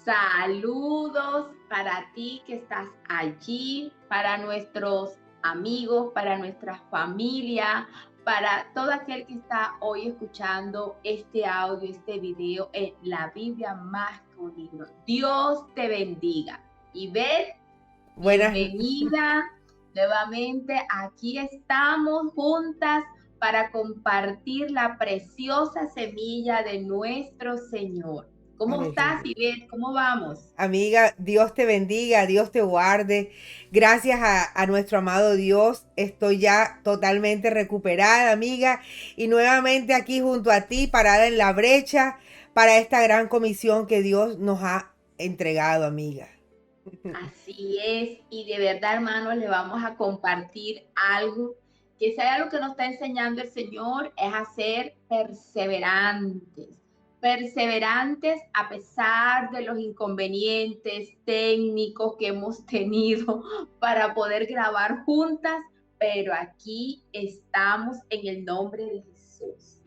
Saludos para ti que estás allí, para nuestros amigos, para nuestra familia, para todo aquel que está hoy escuchando este audio, este video en la Biblia más que un libro. Dios te bendiga. Y ver, Buenas, bienvenida nuevamente. Aquí estamos juntas para compartir la preciosa semilla de nuestro Señor. ¿Cómo estás, aleluya. Ivette? ¿Cómo vamos? Amiga, Dios te bendiga, Dios te guarde. Gracias a nuestro amado Dios, estoy ya totalmente recuperada, amiga, y nuevamente aquí junto a ti, parada en la brecha para esta gran comisión que Dios nos ha entregado, amiga. Así es, y de verdad, hermanos, le vamos a compartir algo que si hay algo que nos está enseñando el Señor es a ser perseverantes, perseverantes a pesar de los inconvenientes técnicos que hemos tenido para poder grabar juntas, pero aquí estamos en el nombre de Jesús.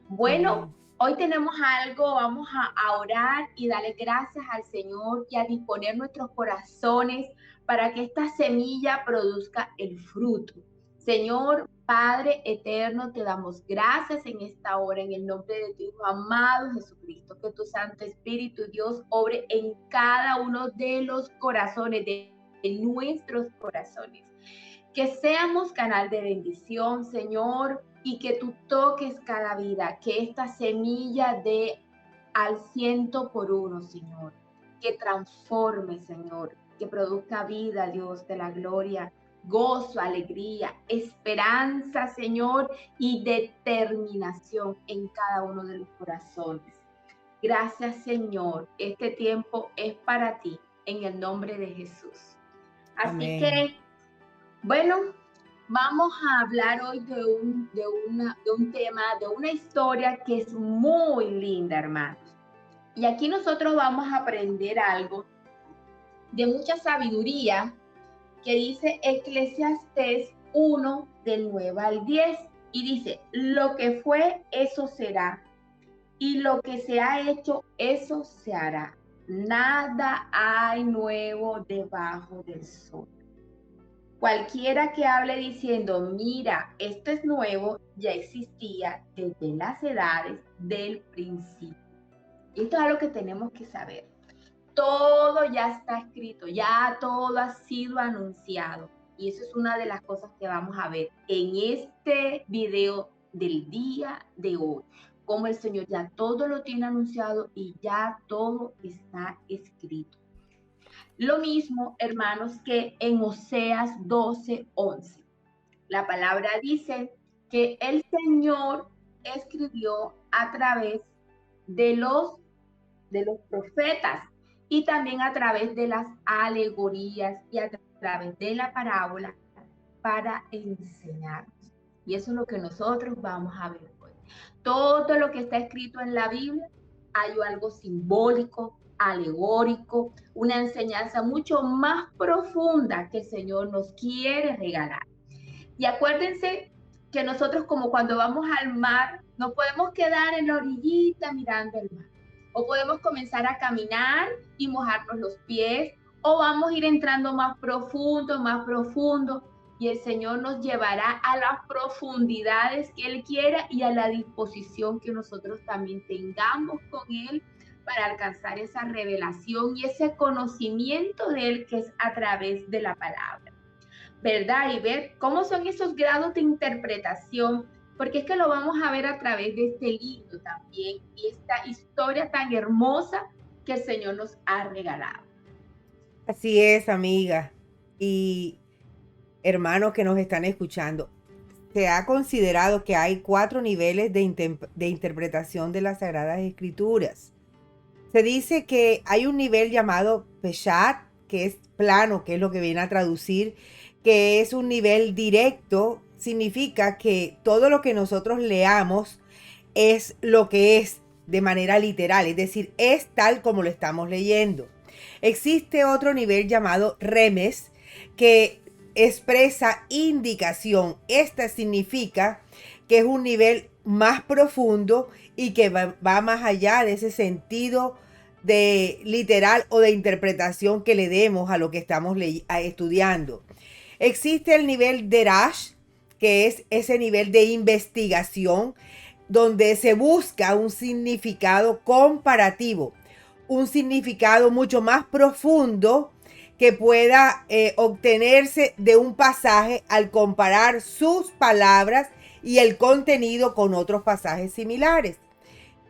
Bueno, Amén. hoy tenemos algo, vamos a orar y darle gracias al Señor y a disponer nuestros corazones para que esta semilla produzca el fruto. Señor, Padre eterno, te damos gracias en esta hora, en el nombre de tu Hijo amado Jesucristo, que tu Santo Espíritu, Dios, obre en cada uno de los corazones, de nuestros corazones. Que seamos canal de bendición, Señor, y que tú toques cada vida, que esta semilla dé al 100 por 1, Señor, que transforme, Señor, que produzca vida, Dios de la gloria, gozo, alegría, esperanza, Señor, y determinación en cada uno de los corazones. Gracias, Señor, este tiempo es para ti, en el nombre de Jesús. Así Amén. que bueno, vamos a hablar hoy de un tema, de una historia que es muy linda, hermanos. Y aquí nosotros vamos a aprender algo de mucha sabiduría que dice Eclesiastés 1, del 9 al 10. Y dice, lo que fue, eso será. Y lo que se ha hecho, eso se hará. Nada hay nuevo debajo del sol. Cualquiera que hable diciendo, mira, esto es nuevo, ya existía desde las edades del principio. Y esto es algo que tenemos que saber. Todo ya está escrito, ya todo ha sido anunciado. Y eso es una de las cosas que vamos a ver en este video del día de hoy. Como el Señor ya todo lo tiene anunciado y ya todo está escrito. Lo mismo, hermanos, que en Oseas 12:11. La palabra dice que el Señor escribió a través de los profetas y también a través de las alegorías y a través de la parábola para enseñarnos. Y eso es lo que nosotros vamos a ver hoy. Todo lo que está escrito en la Biblia hay algo simbólico, alegórico, una enseñanza mucho más profunda que el Señor nos quiere regalar. Y acuérdense que nosotros, como cuando vamos al mar, no podemos quedar en la orillita mirando el mar. O podemos comenzar a caminar y mojarnos los pies, o vamos a ir entrando más profundo, y el Señor nos llevará a las profundidades que Él quiera y a la disposición que nosotros también tengamos con Él para alcanzar esa revelación y ese conocimiento de Él que es a través de la palabra. ¿Verdad? Y ver cómo son esos grados de interpretación, porque es que lo vamos a ver a través de este libro también y esta historia tan hermosa que el Señor nos ha regalado. Así es, amiga. Y hermanos que nos están escuchando, se ha considerado que hay 4 niveles de interpretación de las Sagradas Escrituras. Se dice que hay un nivel llamado Peshat, que es plano, que es lo que viene a traducir, que es un nivel directo, significa que todo lo que nosotros leamos es lo que es de manera literal, es decir, es tal como lo estamos leyendo. Existe otro nivel llamado Remes, que expresa indicación. Esta significa que es un nivel más profundo y que va más allá de ese sentido de literal o de interpretación que le demos a lo que estamos estudiando. Existe el nivel Derash, que es ese nivel de investigación donde se busca un significado comparativo, un significado mucho más profundo que pueda obtenerse de un pasaje al comparar sus palabras y el contenido con otros pasajes similares.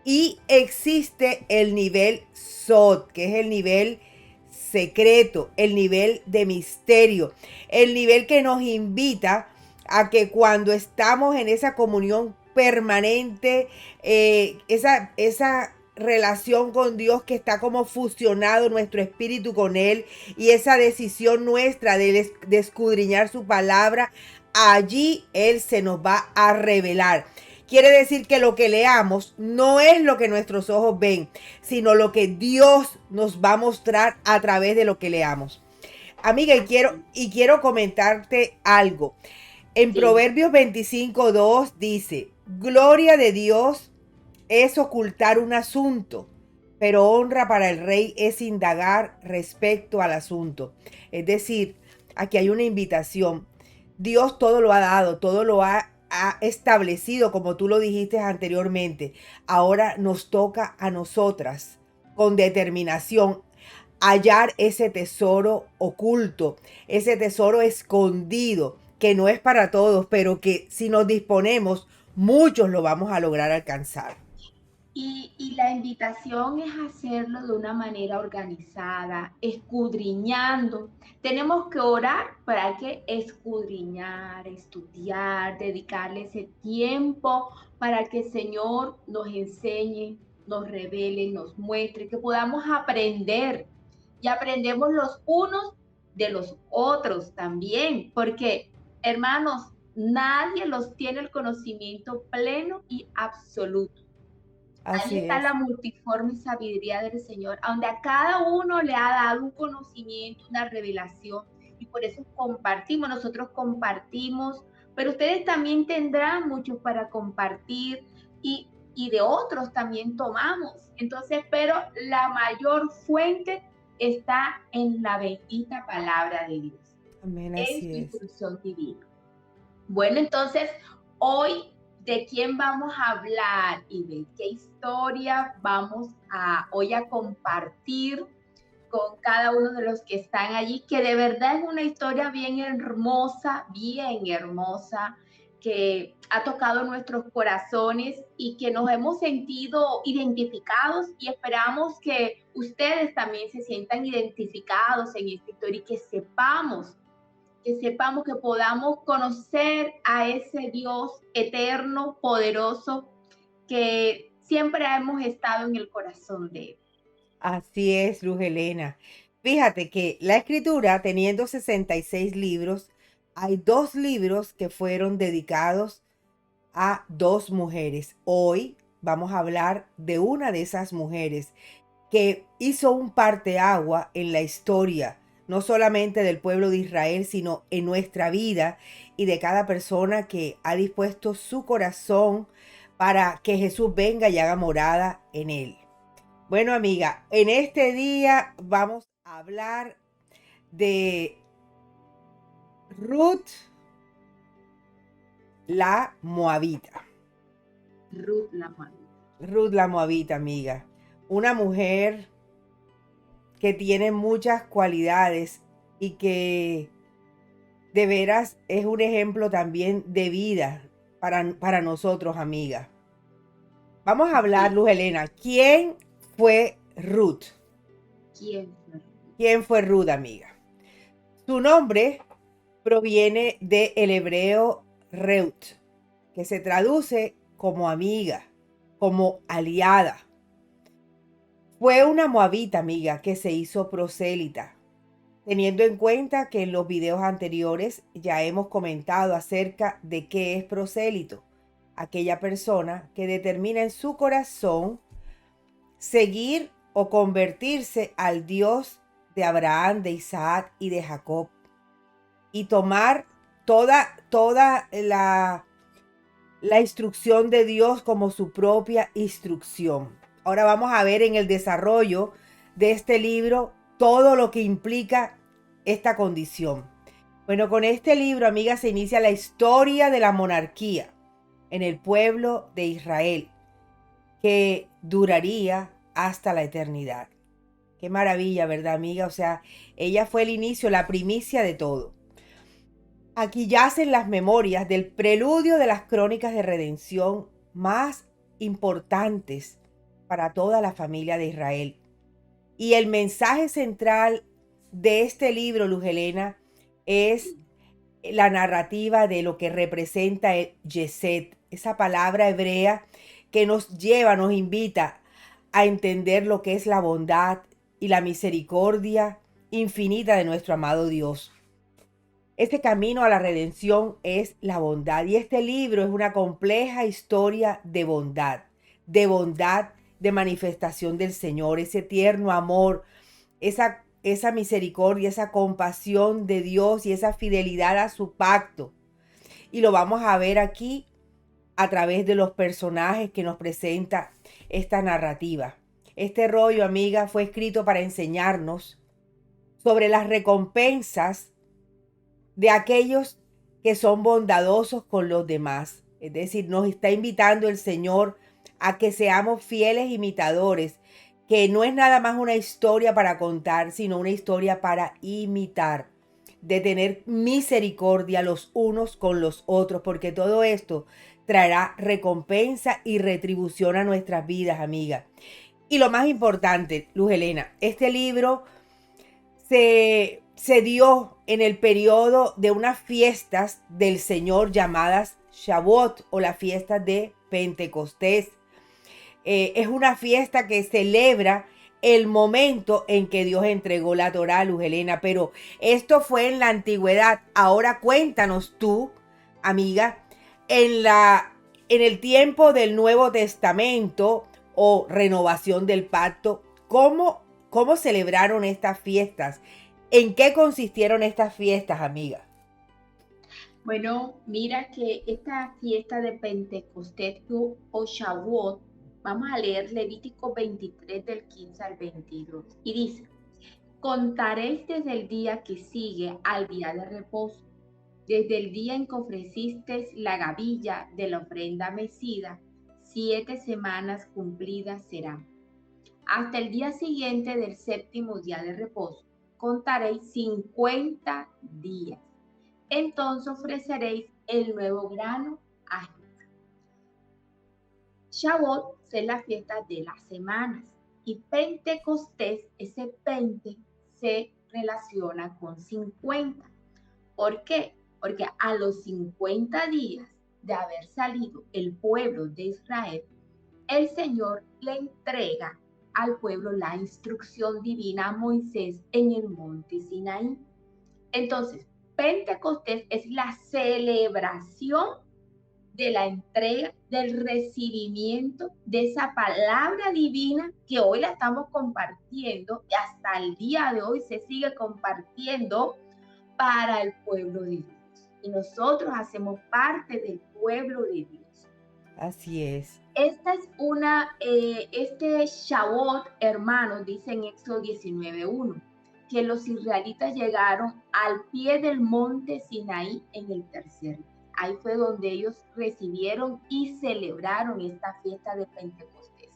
Y existe el nivel Sod, que es el nivel secreto, el nivel de misterio, el nivel que nos invita a que cuando estamos en esa comunión permanente, esa relación con Dios que está como fusionado nuestro espíritu con Él y esa decisión nuestra de escudriñar su palabra, allí Él se nos va a revelar. Quiere decir que lo que leamos no es lo que nuestros ojos ven, sino lo que Dios nos va a mostrar a través de lo que leamos. Amiga, y quiero comentarte algo. En Sí. Proverbios 25:2 dice, gloria de Dios es ocultar un asunto, pero honra para el rey es indagar respecto al asunto. Es decir, aquí hay una invitación. Dios todo lo ha dado, todo lo ha establecido, como tú lo dijiste anteriormente. Ahora nos toca a nosotras, con determinación, hallar ese tesoro oculto, ese tesoro escondido, que no es para todos, pero que si nos disponemos, muchos lo vamos a lograr alcanzar. Y la invitación es hacerlo de una manera organizada, escudriñando. Tenemos que orar para que escudriñar, estudiar, dedicarle ese tiempo para que el Señor nos enseñe, nos revele, nos muestre, que podamos aprender y aprendemos los unos de los otros también, porque hermanos, nadie los tiene el conocimiento pleno y absoluto. Ahí Así está es. la multiforme sabiduría del Señor, donde a cada uno le ha dado un conocimiento, una revelación, y por eso compartimos, nosotros compartimos, pero ustedes también tendrán mucho para compartir y de otros también tomamos. Entonces, pero la mayor fuente está en la bendita palabra de Dios, Amén, en así su es. instrucción divina. Bueno, entonces, hoy, ¿de quién vamos a hablar y de qué historia vamos a hoy a compartir con cada uno de los que están allí? Que de verdad es una historia bien hermosa, que ha tocado nuestros corazones y que nos hemos sentido identificados y esperamos que ustedes también se sientan identificados en esta historia y que sepamos, que podamos conocer a ese Dios eterno, poderoso, que siempre hemos estado en el corazón de Él. Así es, Luz Helena. Fíjate que la escritura, teniendo 66 libros, hay 2 libros que fueron dedicados a 2 mujeres. Hoy vamos a hablar de una de esas mujeres que hizo un parteagua en la historia, no solamente del pueblo de Israel, sino en nuestra vida y de cada persona que ha dispuesto su corazón para que Jesús venga y haga morada en él. Bueno, amiga, en este día vamos a hablar de Ruth la Moabita. Ruth la Moabita. Ruth la Moabita, amiga. Una mujer que tiene muchas cualidades y que de veras es un ejemplo también de vida para nosotros, amiga. Vamos a hablar, Sí. Luz Helena. ¿Quién fue Ruth? ¿Quién fue? ¿Quién fue Ruth, amiga? Su nombre proviene del hebreo Reut, que se traduce como amiga, como aliada. Fue una moabita, amiga, que se hizo prosélita, teniendo en cuenta que en los videos anteriores ya hemos comentado acerca de qué es prosélito, aquella persona que determina en su corazón seguir o convertirse al Dios de Abraham, de Isaac y de Jacob, y tomar toda la instrucción de Dios como su propia instrucción. Ahora vamos a ver en el desarrollo de este libro todo lo que implica esta condición. Bueno, con este libro, amiga, se inicia la historia de la monarquía en el pueblo de Israel, que duraría hasta la eternidad. Qué maravilla, ¿verdad, amiga? O sea, ella fue el inicio, la primicia de todo. Aquí yacen las memorias del preludio de las crónicas de redención más importantes para toda la familia de Israel. Y el mensaje central de este libro, Luz Helena, es la narrativa de lo que representa el Yesed, esa palabra hebrea que nos lleva, nos invita a entender lo que es la bondad y la misericordia infinita de nuestro amado Dios. Este camino a la redención es la bondad, y este libro es una compleja historia de manifestación del Señor, ese tierno amor, esa misericordia, esa compasión de Dios y esa fidelidad a su pacto. Y lo vamos a ver aquí a través de los personajes que nos presenta esta narrativa. Este rollo, amiga, fue escrito para enseñarnos sobre las recompensas de aquellos que son bondadosos con los demás. Es decir, nos está invitando el Señor a que seamos fieles imitadores, que no es nada más una historia para contar, sino una historia para imitar, de tener misericordia los unos con los otros, porque todo esto traerá recompensa y retribución a nuestras vidas, amiga. Y lo más importante, Luz Helena, este libro se dio en el periodo de unas fiestas del Señor llamadas Shavuot, o la fiesta de Pentecostés. Es una fiesta que celebra el momento en que Dios entregó la Torá, Luz Helena, pero esto fue en la antigüedad. Ahora cuéntanos tú, amiga, en el tiempo del Nuevo Testamento o renovación del pacto, ¿cómo celebraron estas fiestas? ¿En qué consistieron estas fiestas, amiga? Bueno, mira que esta fiesta de Pentecostés o Shavuot, vamos a leer Levítico 23 del 15 al 22. Y dice, contaréis desde el día que sigue al día de reposo, desde el día en que ofrecisteis la gavilla de la ofrenda mecida, 7 semanas cumplidas serán. Hasta el día siguiente del séptimo día de reposo, contaréis 50 días. Entonces ofreceréis el nuevo grano a Jehová. Shavuot es la fiesta de las semanas, y Pentecostés, ese Pente, se relaciona con 50. ¿Por qué? Porque a los 50 días de haber salido el pueblo de Israel, el Señor le entrega al pueblo la instrucción divina a Moisés en el monte Sinaí. Entonces, Pentecostés es la celebración de la entrega, del recibimiento de esa palabra divina que hoy la estamos compartiendo y hasta el día de hoy se sigue compartiendo para el pueblo de Dios. Y nosotros hacemos parte del pueblo de Dios. Así es. Esta es este Shavuot, hermanos, dice en Éxodo 19:1, que los israelitas llegaron al pie del monte Sinaí en el tercer día. Ahí fue donde ellos recibieron y celebraron esta fiesta de Pentecostés.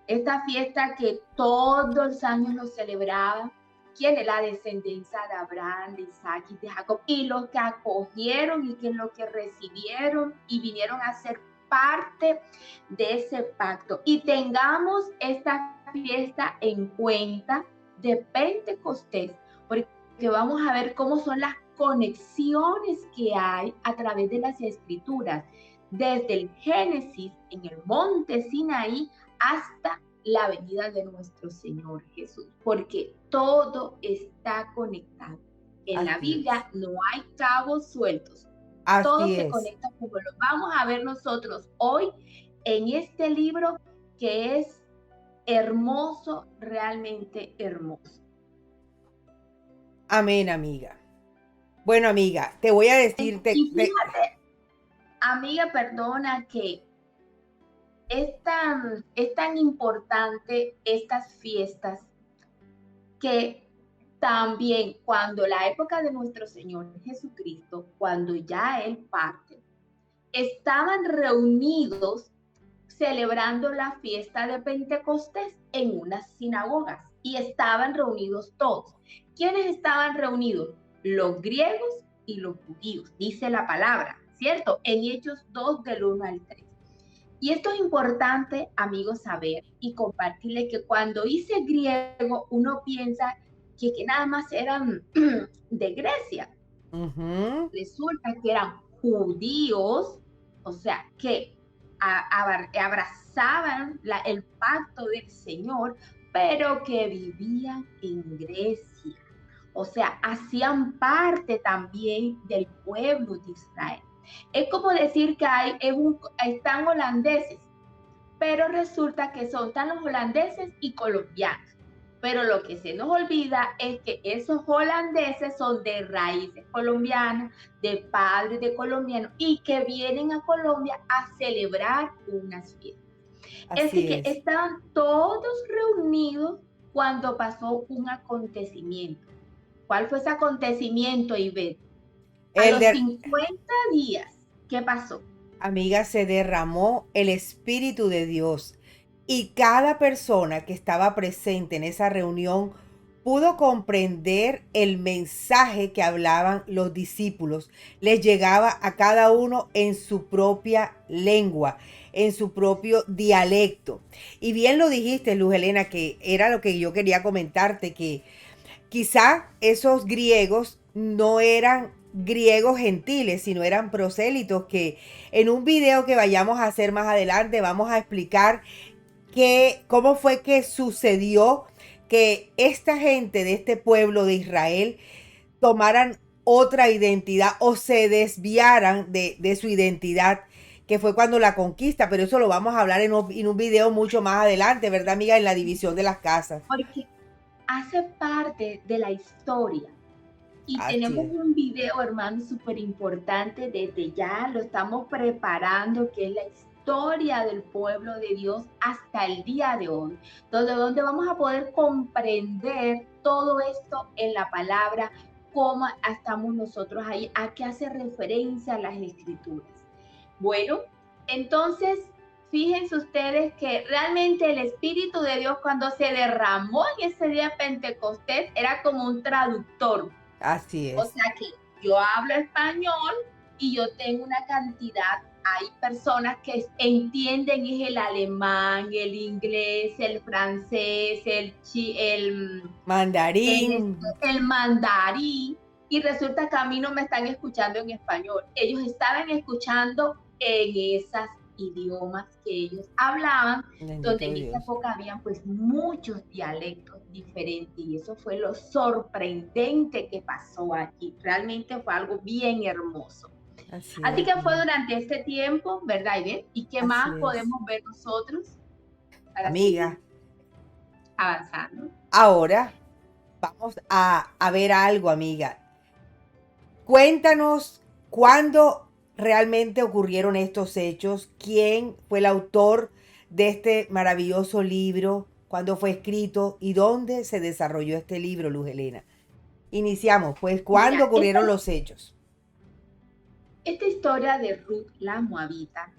Esta fiesta que todos los años nos celebraban, quien es la descendencia de Abraham, de Isaac y de Jacob, y los que acogieron y que los que recibieron y vinieron a ser parte de ese pacto. Y tengamos esta fiesta en cuenta de Pentecostés, porque vamos a ver cómo son las conexiones que hay a través de las escrituras, desde el Génesis en el monte Sinaí hasta la venida de nuestro Señor Jesús, porque todo está conectado. En la Biblia no hay cabos sueltos. Todo se conecta como lo vamos a ver nosotros hoy en este libro que es hermoso, realmente hermoso. Amén, amiga. Bueno, amiga, te voy a decir... Y fíjate, amiga, perdona que es tan importante estas fiestas que también cuando la época de nuestro Señor Jesucristo, cuando ya Él parte, estaban reunidos celebrando la fiesta de Pentecostés en unas sinagogas y estaban reunidos todos. ¿Quiénes estaban reunidos? Los griegos y los judíos, dice la palabra, ¿cierto? En Hechos 2 del 1 al 3. Y esto es importante, amigos, saber y compartirles que cuando dice griego, uno piensa que nada más eran de Grecia. Resulta que eran judíos, o sea, que abrazaban el pacto del Señor, pero que vivían en Grecia. O sea, hacían parte también del pueblo de Israel. Es como decir que están holandeses, pero resulta que están los holandeses y colombianos. Pero lo que se nos olvida es que esos holandeses son de raíces colombianas, de padres de colombianos y que vienen a Colombia a celebrar unas fiestas. Así que estaban todos reunidos cuando pasó un acontecimiento. ¿Cuál fue ese acontecimiento, Ivette? A los 50 días, ¿qué pasó? Amiga, se derramó el Espíritu de Dios y cada persona que estaba presente en esa reunión pudo comprender el mensaje que hablaban los discípulos. Les llegaba a cada uno en su propia lengua, en su propio dialecto. Y bien lo dijiste, Luz Helena, que era lo que yo quería comentarte, que quizá esos griegos no eran griegos gentiles, sino eran prosélitos, que en un video que vayamos a hacer más adelante vamos a explicar cómo fue que sucedió que esta gente de este pueblo de Israel tomaran otra identidad o se desviaran de su identidad, que fue cuando la conquista, pero eso lo vamos a hablar en un video mucho más adelante, ¿verdad, amiga? En la división de las casas. Porque hace parte de la historia. Y tenemos un video, hermano, súper importante, desde ya lo estamos preparando, que es la historia del pueblo de Dios hasta el día de hoy, donde vamos a poder comprender todo esto en la palabra, cómo estamos nosotros ahí, a qué hace referencia las escrituras. Bueno, entonces, fíjense ustedes que realmente el Espíritu de Dios cuando se derramó en ese día de Pentecostés era como un traductor. Así es. O sea que yo hablo español y yo tengo una cantidad, hay personas que entienden es el alemán, el inglés, el francés, el mandarín. El mandarín, y resulta que a mí no me están escuchando en español. Ellos estaban escuchando en esos idiomas que ellos hablaban, donde en esa época habían pues muchos dialectos diferentes y eso fue lo sorprendente que pasó aquí. Realmente fue algo bien hermoso. Así que fue durante este tiempo, ¿verdad, Ivette? ¿Y qué más podemos ver nosotros? Amiga, avanzando. Ahora vamos a ver algo, amiga. Cuéntanos cuándo realmente ocurrieron estos hechos, quién fue el autor de este maravilloso libro, cuándo fue escrito y dónde se desarrolló este libro, Luz Helena. Iniciamos, pues, ¿cuándo ocurrieron los hechos? Esta historia de Ruth la Moabita,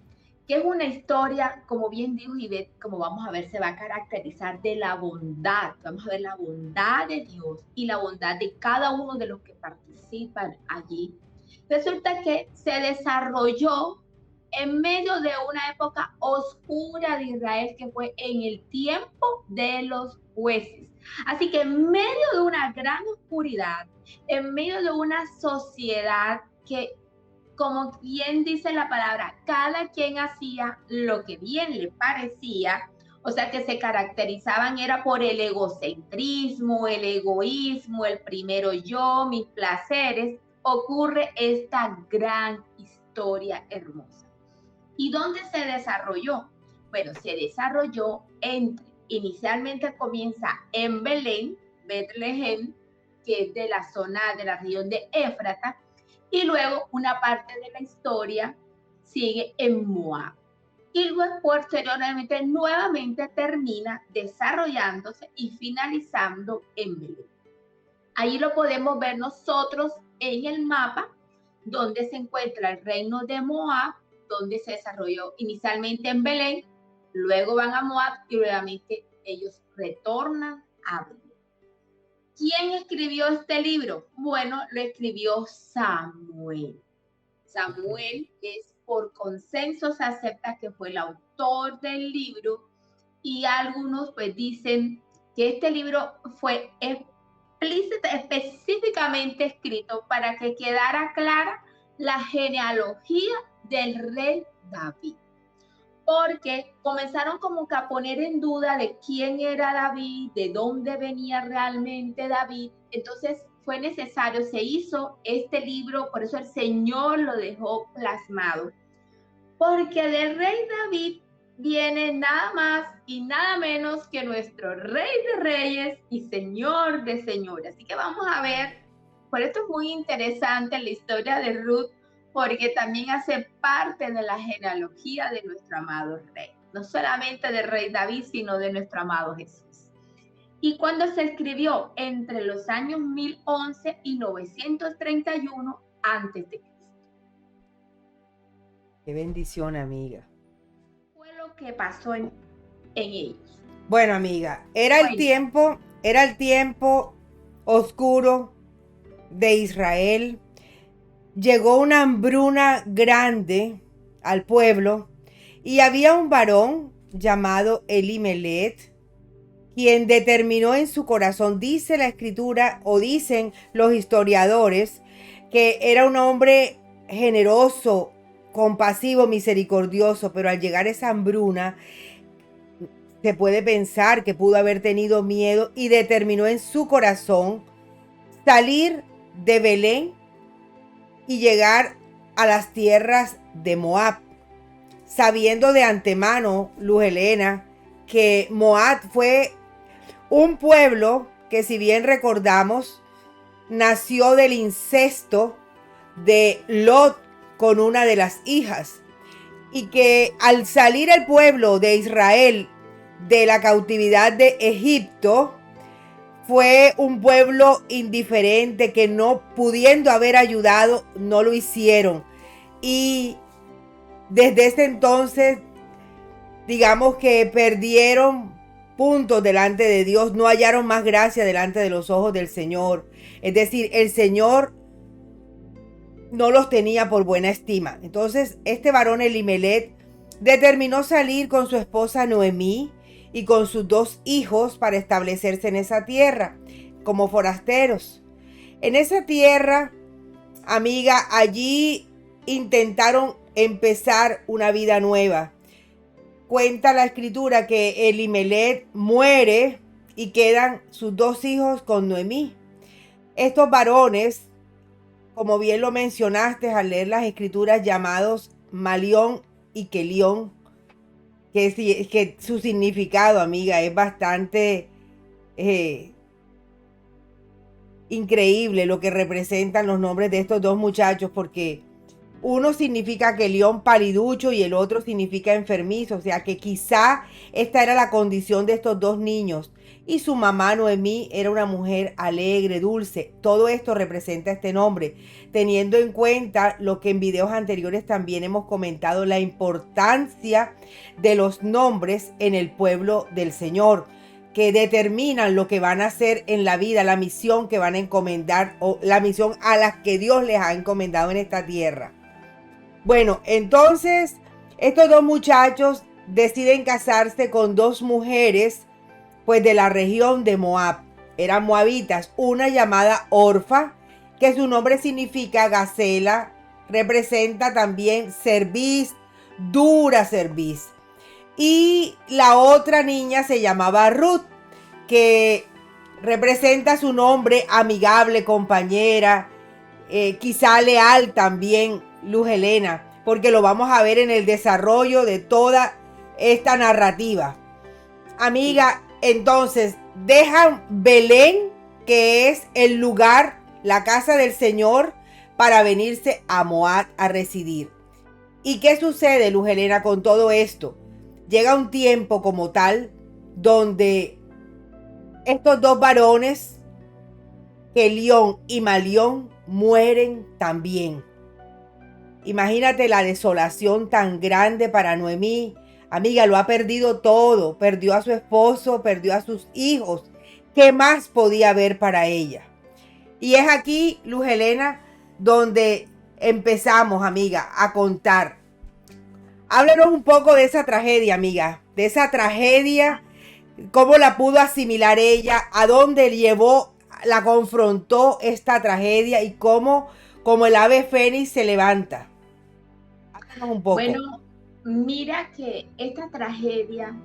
que es una historia, como bien dijo Ivette, como vamos a ver, se va a caracterizar de la bondad. Vamos a ver la bondad de Dios y la bondad de cada uno de los que participan allí. Resulta que se desarrolló en medio de una época oscura de Israel, que fue en el tiempo de los jueces. Así que en medio de una gran oscuridad, en medio de una sociedad que, como bien dice la palabra, cada quien hacía lo que bien le parecía, o sea que se caracterizaban era por el egocentrismo, el egoísmo, el primero yo, mis placeres, ocurre esta gran historia hermosa. ¿Y dónde se desarrolló? Bueno, se desarrolló inicialmente comienza en Belén, Betlehem, que es de la zona de la región de Éfrata, y luego una parte de la historia sigue en Moab. y luego posteriormente nuevamente termina desarrollándose y finalizando en Belén. Ahí lo podemos ver nosotros en el mapa, donde se encuentra el reino de Moab, donde se desarrolló inicialmente en Belén, luego van a Moab y nuevamente ellos retornan a Belén. ¿Quién escribió este libro? Bueno, lo escribió Samuel. Samuel es por consenso se acepta que fue el autor del libro y algunos pues dicen que este libro fue específicamente escrito para que quedara clara la genealogía del rey David, porque comenzaron como que a poner en duda de quién era David, de dónde venía realmente David. Entonces fue necesario, se hizo este libro, por eso el Señor lo dejó plasmado, porque del rey David viene nada más y nada menos que nuestro Rey de Reyes y Señor de Señores. Así que vamos a ver, por esto es muy interesante la historia de Ruth, porque también hace parte de la genealogía de nuestro amado Rey. No solamente del Rey David, sino de nuestro amado Jesús. Y cuando se escribió entre los años 1011 y 931 antes de Cristo. Qué bendición, amiga. Fue lo que pasó en ellos. Bueno, amiga, era el tiempo oscuro de Israel. Llegó una hambruna grande al pueblo y había un varón llamado Elimelech, quien determinó en su corazón, dice la escritura o dicen los historiadores, que era un hombre generoso, compasivo, misericordioso, pero al llegar esa hambruna, se puede pensar que pudo haber tenido miedo y determinó en su corazón salir de Belén y llegar a las tierras de Moab, sabiendo de antemano, Luz Helena, que Moab fue un pueblo que, si bien recordamos, nació del incesto de Lot con una de las hijas, y que al salir el pueblo de Israel de la cautividad de Egipto, fue un pueblo indiferente que, no pudiendo haber ayudado, no lo hicieron. Y desde ese entonces, digamos que perdieron puntos delante de Dios, no hallaron más gracia delante de los ojos del Señor. Es decir, el Señor no los tenía por buena estima. Entonces, este varón Elimelech determinó salir con su esposa Noemí y con sus 2 hijos para establecerse en esa tierra como forasteros. En esa tierra, amiga, allí intentaron empezar una vida nueva. Cuenta la escritura que Elimelech muere y quedan sus 2 hijos con Noemí. Estos varones, como bien lo mencionaste al leer las escrituras, llamados Malión y Kelión, que su significado, amiga, es bastante increíble lo que representan los nombres de estos 2 muchachos, porque uno significa Kelión, paliducho, y el otro significa enfermizo. O sea que quizá esta era la condición de estos 2 niños. Y su mamá Noemí era una mujer alegre, dulce. Todo esto representa este nombre, teniendo en cuenta lo que en videos anteriores también hemos comentado, la importancia de los nombres en el pueblo del Señor, que determinan lo que van a hacer en la vida, la misión que van a encomendar, o la misión a la que Dios les ha encomendado en esta tierra. Bueno, entonces estos 2 muchachos deciden casarse con 2 mujeres, pues de la región de Moab. Eran moabitas, una llamada Orfa, que su nombre significa gacela, representa también cerviz, dura cerviz. Y la otra niña se llamaba Ruth, que representa su nombre amigable, compañera, quizá leal también, Luz Helena, porque lo vamos a ver en el desarrollo de toda esta narrativa. Amiga, entonces dejan Belén, que es el lugar, la casa del Señor, para venirse a Moab a residir. ¿Y qué sucede, Luz Helena, con todo esto? Llega un tiempo como tal donde estos dos varones, Kelión y Malión, mueren también. Imagínate la desolación tan grande para Noemí. Amiga, lo ha perdido todo. Perdió a su esposo, perdió a sus hijos. ¿Qué más podía haber para ella? Y es aquí, Luz Helena, donde empezamos, amiga, a contar. Háblanos un poco de esa tragedia, amiga. De esa tragedia, cómo la pudo asimilar ella, a dónde llevó, la confrontó esta tragedia y cómo, como el ave fénix, se levanta. Háblanos un poco. Bueno, mira que esta tragedia,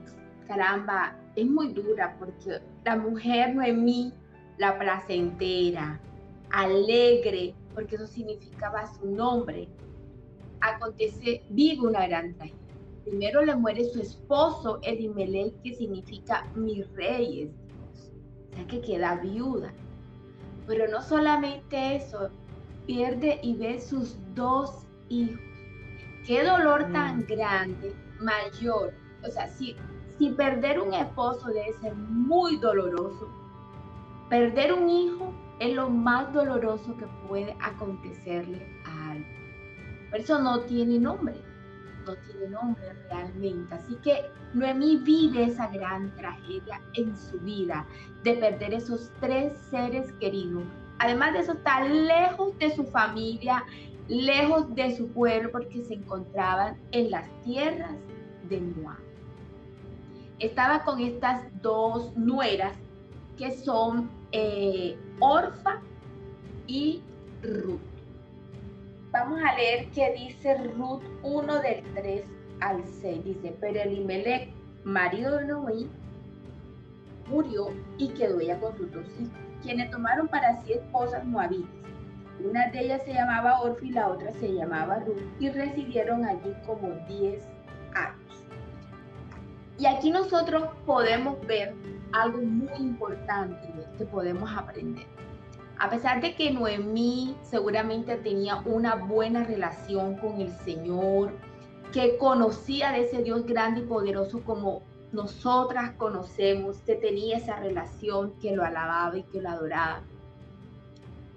caramba, es muy dura porque la mujer Noemí, la placentera, alegre, porque eso significaba su nombre, vive una gran tragedia. Primero le muere su esposo Elimelech, que significa mi rey es Dios, o sea que queda viuda. Pero no solamente eso, pierde y ve sus dos hijos. Qué dolor tan grande, mayor. O sea, si perder un esposo debe ser muy doloroso, perder un hijo es lo más doloroso que puede acontecerle a alguien. Por eso no tiene nombre realmente. Así que Noemí vive esa gran tragedia en su vida de perder esos tres seres queridos. Además de eso, está lejos de su familia, lejos de su pueblo, porque se encontraban en las tierras de Moab. Estaba con estas dos nueras que son Orfa y Ruth. Vamos a leer qué dice Ruth 1 del 3 al 6. Dice, pero Elimelech, marido de Noemí, murió y quedó ella con sus dos hijos, quienes tomaron para sí esposas moabitas. Una de ellas se llamaba Orfa y la otra se llamaba Ruth, y residieron allí como 10 años. Y aquí nosotros podemos ver algo muy importante que podemos aprender. A pesar de que Noemí seguramente tenía una buena relación con el Señor, que conocía de ese Dios grande y poderoso como nosotras conocemos, que tenía esa relación, que lo alababa y que lo adoraba,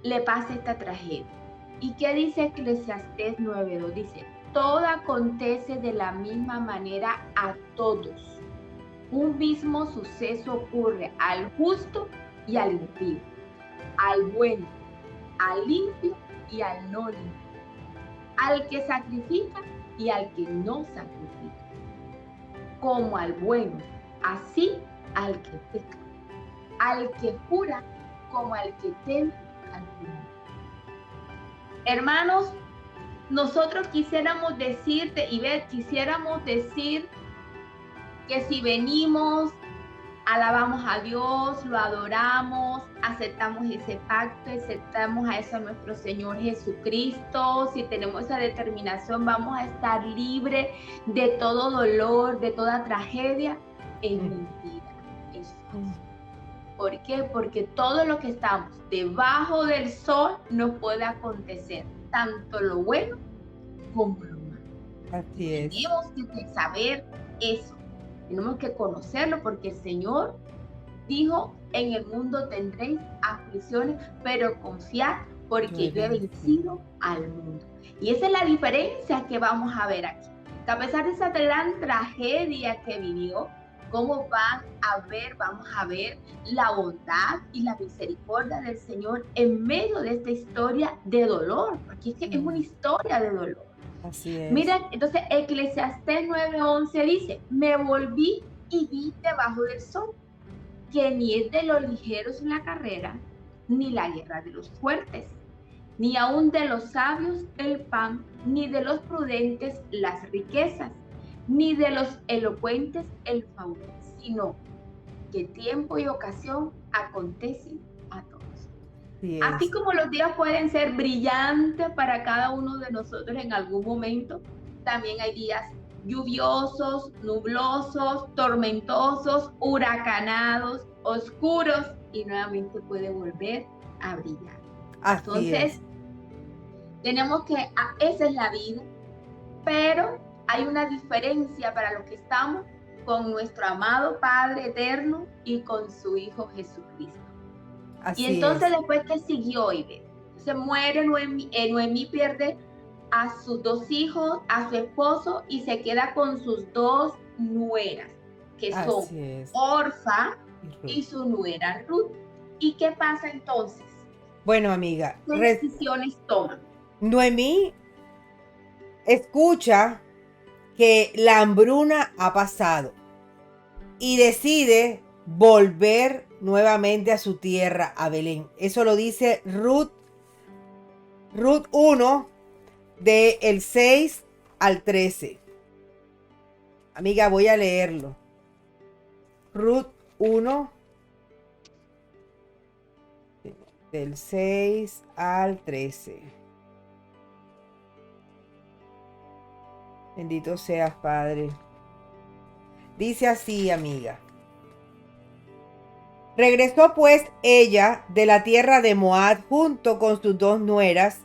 le pasa esta tragedia. ¿Y qué dice Eclesiastés 9:2? Dice, todo acontece de la misma manera a todos. Un mismo suceso ocurre al justo y al impío, al bueno, al limpio y al no limpio, al que sacrifica y al que no sacrifica, como al bueno, así al que peca, al que jura como al que teme al jurar. Hermanos, nosotros quisiéramos decir que si venimos, alabamos a Dios, lo adoramos, aceptamos ese pacto, aceptamos a eso a nuestro Señor Jesucristo. Si tenemos esa determinación, vamos a estar libres de todo dolor, de toda tragedia. Es mentira, es falso. ¿Por qué? Porque todo lo que estamos debajo del sol nos puede acontecer, tanto lo bueno como lo malo. Así es. Tenemos que saber eso. Tenemos que conocerlo porque el Señor dijo, en el mundo tendréis aflicciones, pero confiad porque yo he vencido al mundo. Y esa es la diferencia que vamos a ver aquí. Que a pesar de esa gran tragedia que vivió, vamos a ver la bondad y la misericordia del Señor en medio de esta historia de dolor, porque es que es una historia de dolor. Así es. Mira, entonces Eclesiastés 9:11 dice, me volví y vi debajo del sol, que ni es de los ligeros la carrera, ni la guerra de los fuertes, ni aun de los sabios el pan, ni de los prudentes las riquezas, ni de los elocuentes el favor, sino que tiempo y ocasión acontecen a todos. Así como los días pueden ser brillantes para cada uno de nosotros en algún momento, también hay días lluviosos, nublosos, tormentosos, huracanados, oscuros, y nuevamente puede volver a brillar. Entonces, tenemos que, esa es la vida, pero hay una diferencia para los que estamos con nuestro amado Padre eterno y con su Hijo Jesucristo. Así y entonces es. después que siguió, Ivette, se muere Noemí, Noemí pierde a sus 2 hijos, a su esposo y se queda con sus 2 nueras, que son Así es. Orfa Y y Ruth. su nuera Ruth. ¿Y qué pasa entonces? Bueno, amiga, ¿Qué decisiones toman? Noemí escucha que la hambruna ha pasado y decide volver nuevamente a su tierra, a Belén. Eso lo dice Ruth 1, del 6 al 13. Amiga, voy a leerlo. Ruth 1, del 6 al 13. Bendito seas, Padre. Dice así, amiga. Regresó pues ella de la tierra de Moab junto con sus 2 nueras,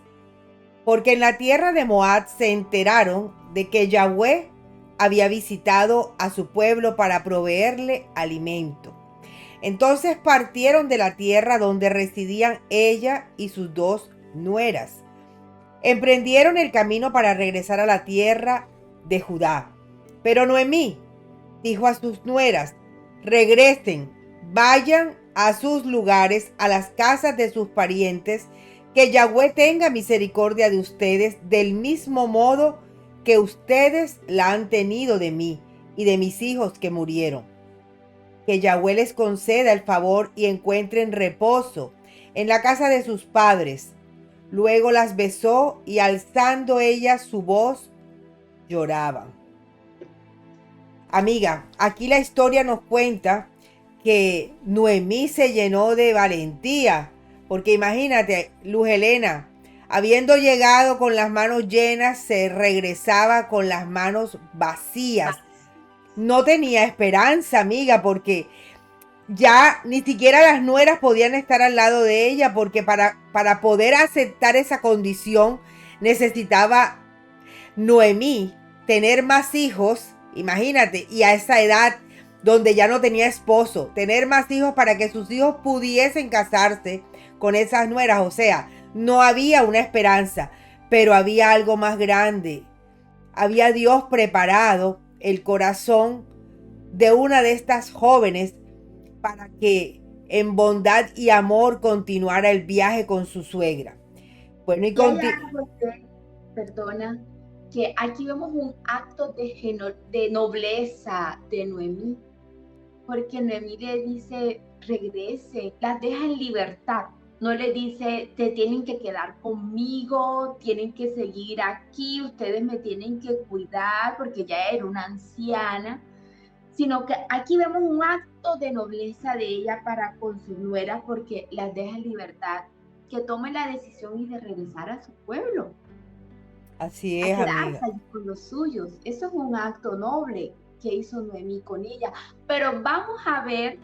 porque en la tierra de Moab se enteraron de que Yahweh había visitado a su pueblo para proveerle alimento. Entonces partieron de la tierra donde residían ella y sus 2 nueras. Emprendieron el camino para regresar a la tierra de Judá. Pero Noemí dijo a sus nueras: regresen, vayan a sus lugares, a las casas de sus parientes, que Yahweh tenga misericordia de ustedes del mismo modo que ustedes la han tenido de mí y de mis hijos que murieron. Que Yahweh les conceda el favor y encuentren reposo en la casa de sus padres. Luego las besó y alzando ella su voz, lloraban. Amiga, aquí la historia nos cuenta que Noemí se llenó de valentía, porque imagínate, Luz Helena, habiendo llegado con las manos llenas, se regresaba con las manos vacías. No tenía esperanza, amiga, porque ya ni siquiera las nueras podían estar al lado de ella, porque para poder aceptar esa condición necesitaba Noemí tener más hijos, imagínate, y a esa edad donde ya no tenía esposo, tener más hijos para que sus hijos pudiesen casarse con esas nueras. O sea, no había una esperanza, pero había algo más grande. Había Dios preparado el corazón de una de estas jóvenes para que en bondad y amor continuara el viaje con su suegra. Bueno, y hay algo perdona, que aquí vemos un acto de nobleza de Noemí, porque Noemí le dice, regrese, las deja en libertad. No le dice, te tienen que quedar conmigo, tienen que seguir aquí, ustedes me tienen que cuidar porque ya era una anciana, sino que aquí vemos un acto de nobleza de ella para con su nuera porque las deja en libertad, que tome la decisión y de regresar a su pueblo. Así A es, quedarse amiga. allí con los suyos. Eso es un acto noble que hizo Noemí con ella. Pero vamos a ver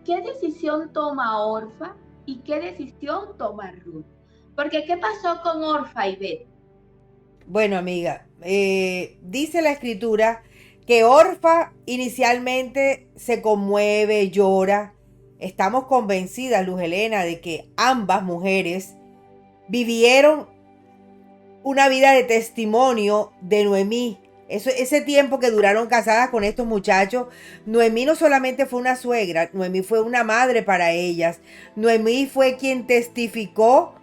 qué decisión toma Orfa y qué decisión toma Ruth. Porque ¿qué pasó con Orfa y Beth? Bueno, amiga, dice la escritura que Orfa inicialmente se conmueve, llora. Estamos convencidas, Luz Helena, de que ambas mujeres vivieron una vida de testimonio de Noemí. Ese tiempo que duraron casadas con estos muchachos, Noemí no solamente fue una suegra, Noemí fue una madre para ellas. Noemí fue quien testificó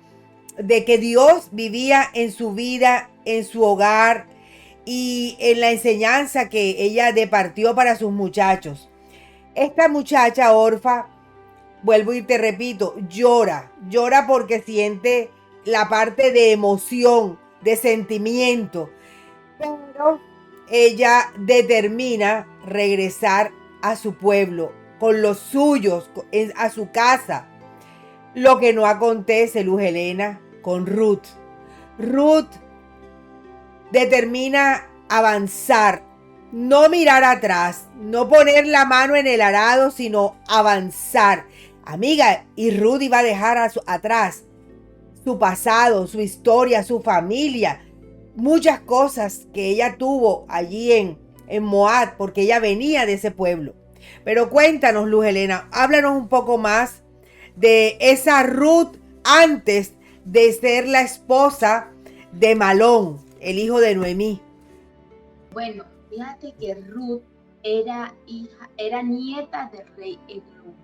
de que Dios vivía en su vida, en su hogar y en la enseñanza que ella departió para sus muchachos. Esta muchacha Orfa, vuelvo y te repito, llora porque siente la parte de emoción, de sentimiento, pero ella determina regresar a su pueblo, con los suyos, a su casa. Lo que no acontece, Luz Helena, con Ruth. Ruth determina avanzar, no mirar atrás, no poner la mano en el arado, sino avanzar. Amiga, y Ruth iba a dejar atrás su pasado, su historia, su familia. muchas cosas que ella tuvo allí en Moab, porque ella venía de ese pueblo. Pero cuéntanos, Luz Helena, háblanos un poco más de esa Ruth antes de ser la esposa de Malón, el hijo de Noemí. Bueno, fíjate que Ruth era nieta del rey Eglón,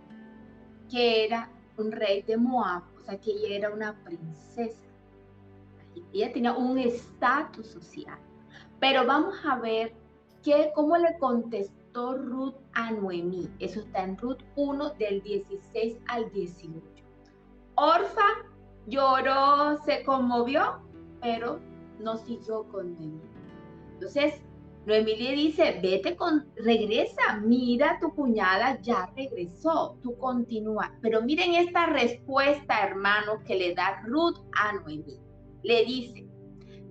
que era un rey de Moab, o sea que ella era una princesa. Ella tenía un estatus social. Pero vamos a ver cómo le contestó Ruth a Noemí. Eso está en Ruth 1 del 16 al 18. Orfa lloró, se conmovió, pero no siguió con Noemí. Entonces, Noemí le dice, regresa, mira, tu cuñada ya regresó, tú continúa. Pero miren esta respuesta, hermano, que le da Ruth a Noemí. Le dice,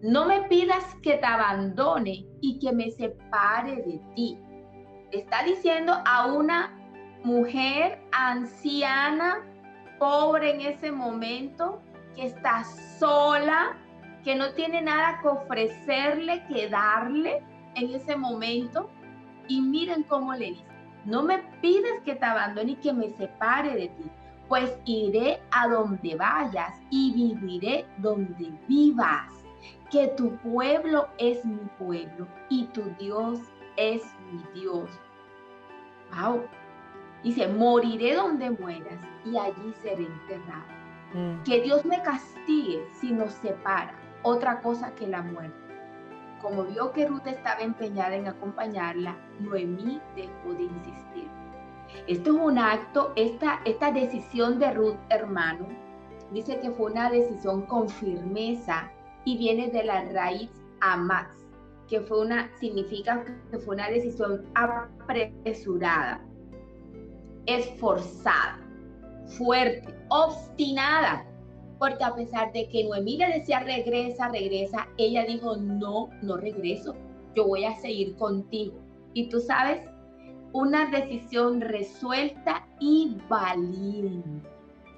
no me pidas que te abandone y que me separe de ti. Le está diciendo a una mujer anciana, pobre en ese momento, que está sola, que no tiene nada que ofrecerle, que darle en ese momento. Y miren cómo le dice, no me pides que te abandone y que me separe de ti, pues iré a donde vayas y viviré donde vivas, que tu pueblo es mi pueblo y tu Dios es mi Dios. Wow. Dice, moriré donde mueras y allí seré enterrado. Que Dios me castigue si nos separa, otra cosa que la muerte. Como vio que Ruth estaba empeñada en acompañarla, Noemí dejó de insistir. Esto es un acto, esta decisión de Ruth, hermano, dice que fue una decisión con firmeza y viene de la raíz amax, que significa que fue una decisión apresurada, esforzada, fuerte, obstinada, porque a pesar de que Noemí le decía regresa, ella dijo no regreso, yo voy a seguir contigo. Y tú sabes, una decisión resuelta y valiente.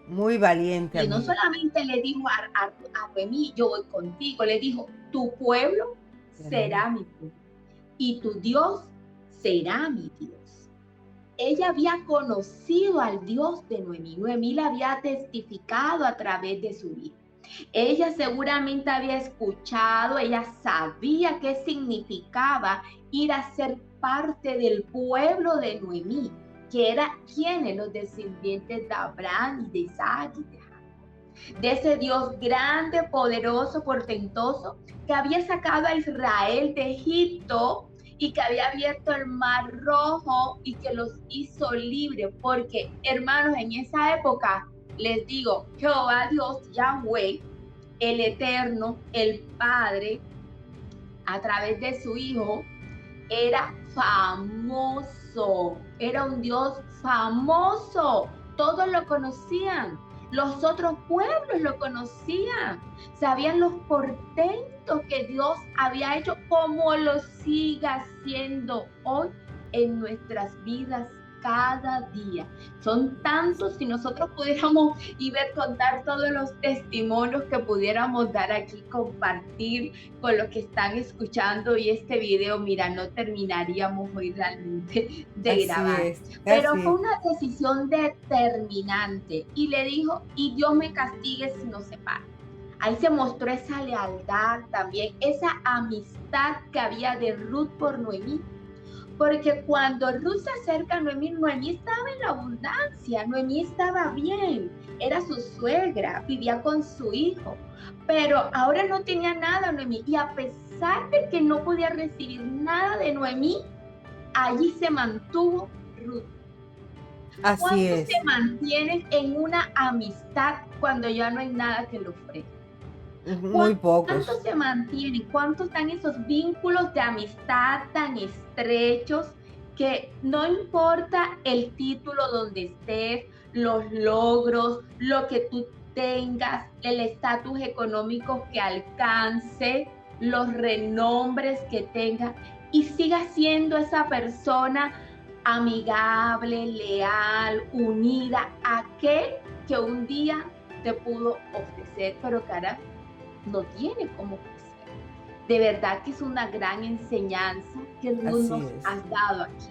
Muy valiente. Y no solamente le dijo a Noemí, yo voy contigo, le dijo, tu pueblo será mi pueblo y tu Dios será mi Dios. Ella había conocido al Dios de Noemí. Noemí la había testificado a través de su vida. Ella seguramente había escuchado, ella sabía qué significaba ir a ser parte del pueblo de Noemí, que era quienes, los descendientes de Abraham y de Isaac y de Jacob. De ese Dios grande, poderoso, portentoso, que había sacado a Israel de Egipto y que había abierto el mar rojo y que los hizo libres, porque hermanos, en esa época, les digo, Jehová Dios, Yahweh, el Eterno, el Padre, a través de su Hijo, era famoso, era un Dios famoso, todos lo conocían. Los otros pueblos lo conocían, sabían los portentos que Dios había hecho, como lo sigue haciendo hoy en nuestras vidas cada día. Son tantos, si nosotros pudiéramos contar todos los testimonios que pudiéramos dar aquí, compartir con los que están escuchando y este video, mira, no terminaríamos hoy realmente de grabar. Pero fue una decisión determinante y le dijo, y Dios me castigue si nos separa. Ahí se mostró esa lealtad también, esa amistad que había de Ruth por Noemí. Porque cuando Ruth se acerca a Noemí, Noemí estaba en la abundancia, Noemí estaba bien, era su suegra, vivía con su hijo, pero ahora no tenía nada Noemí. Y a pesar de que no podía recibir nada de Noemí, allí se mantuvo Ruth. Así es. ¿Cuántos se mantienen en una amistad cuando ya no hay nada que le ofrezca? Muy pocos. ¿Cuántos se mantienen? ¿Cuántos están esos vínculos de amistad tan estrechos que no importa el título donde estés, los logros, lo que tú tengas, el estatus económico que alcance, los renombres que tengas, y sigas siendo esa persona amigable, leal, unida, aquel que un día te pudo ofrecer, pero cara no tiene cómo ofrecer? De verdad que es una gran enseñanza que Ruth nos ha dado aquí.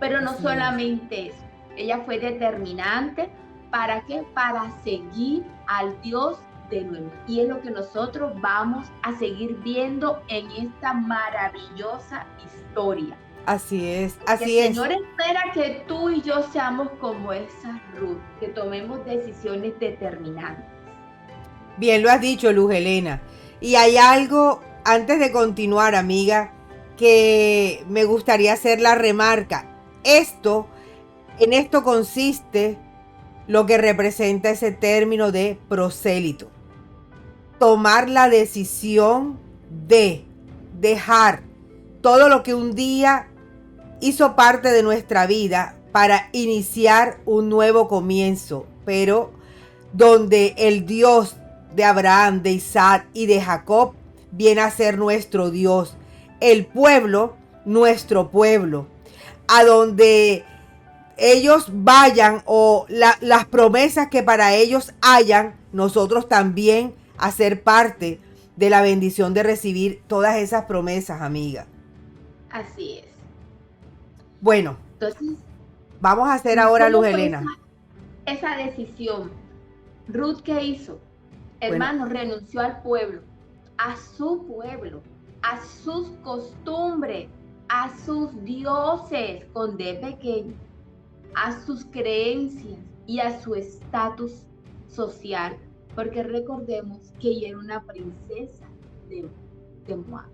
Pero no solamente eso, ella fue determinante. ¿Para qué? Para seguir al Dios de Noemí. Y es lo que nosotros vamos a seguir viendo en esta maravillosa historia. Así es, así es. El Señor espera que tú y yo seamos como esa Ruth, que tomemos decisiones determinantes. Bien lo has dicho, Luz Helena. Y hay algo, antes de continuar, amiga, que me gustaría hacer la remarca. En esto consiste lo que representa ese término de prosélito. Tomar la decisión de dejar todo lo que un día hizo parte de nuestra vida para iniciar un nuevo comienzo, pero donde el Dios de Abraham, de Isaac y de Jacob viene a ser nuestro Dios, el pueblo, nuestro pueblo, a donde ellos vayan o las promesas que para ellos hayan, nosotros también hacer parte de la bendición de recibir todas esas promesas, amiga. Así es. Bueno, entonces vamos a hacer ahora, Luz Helena. Esa decisión. Ruth, ¿qué hizo? Hermano, renunció al pueblo, a su pueblo, a sus costumbres, a sus dioses con D pequeño, a sus creencias y a su estatus social, porque recordemos que ella era una princesa de Moab.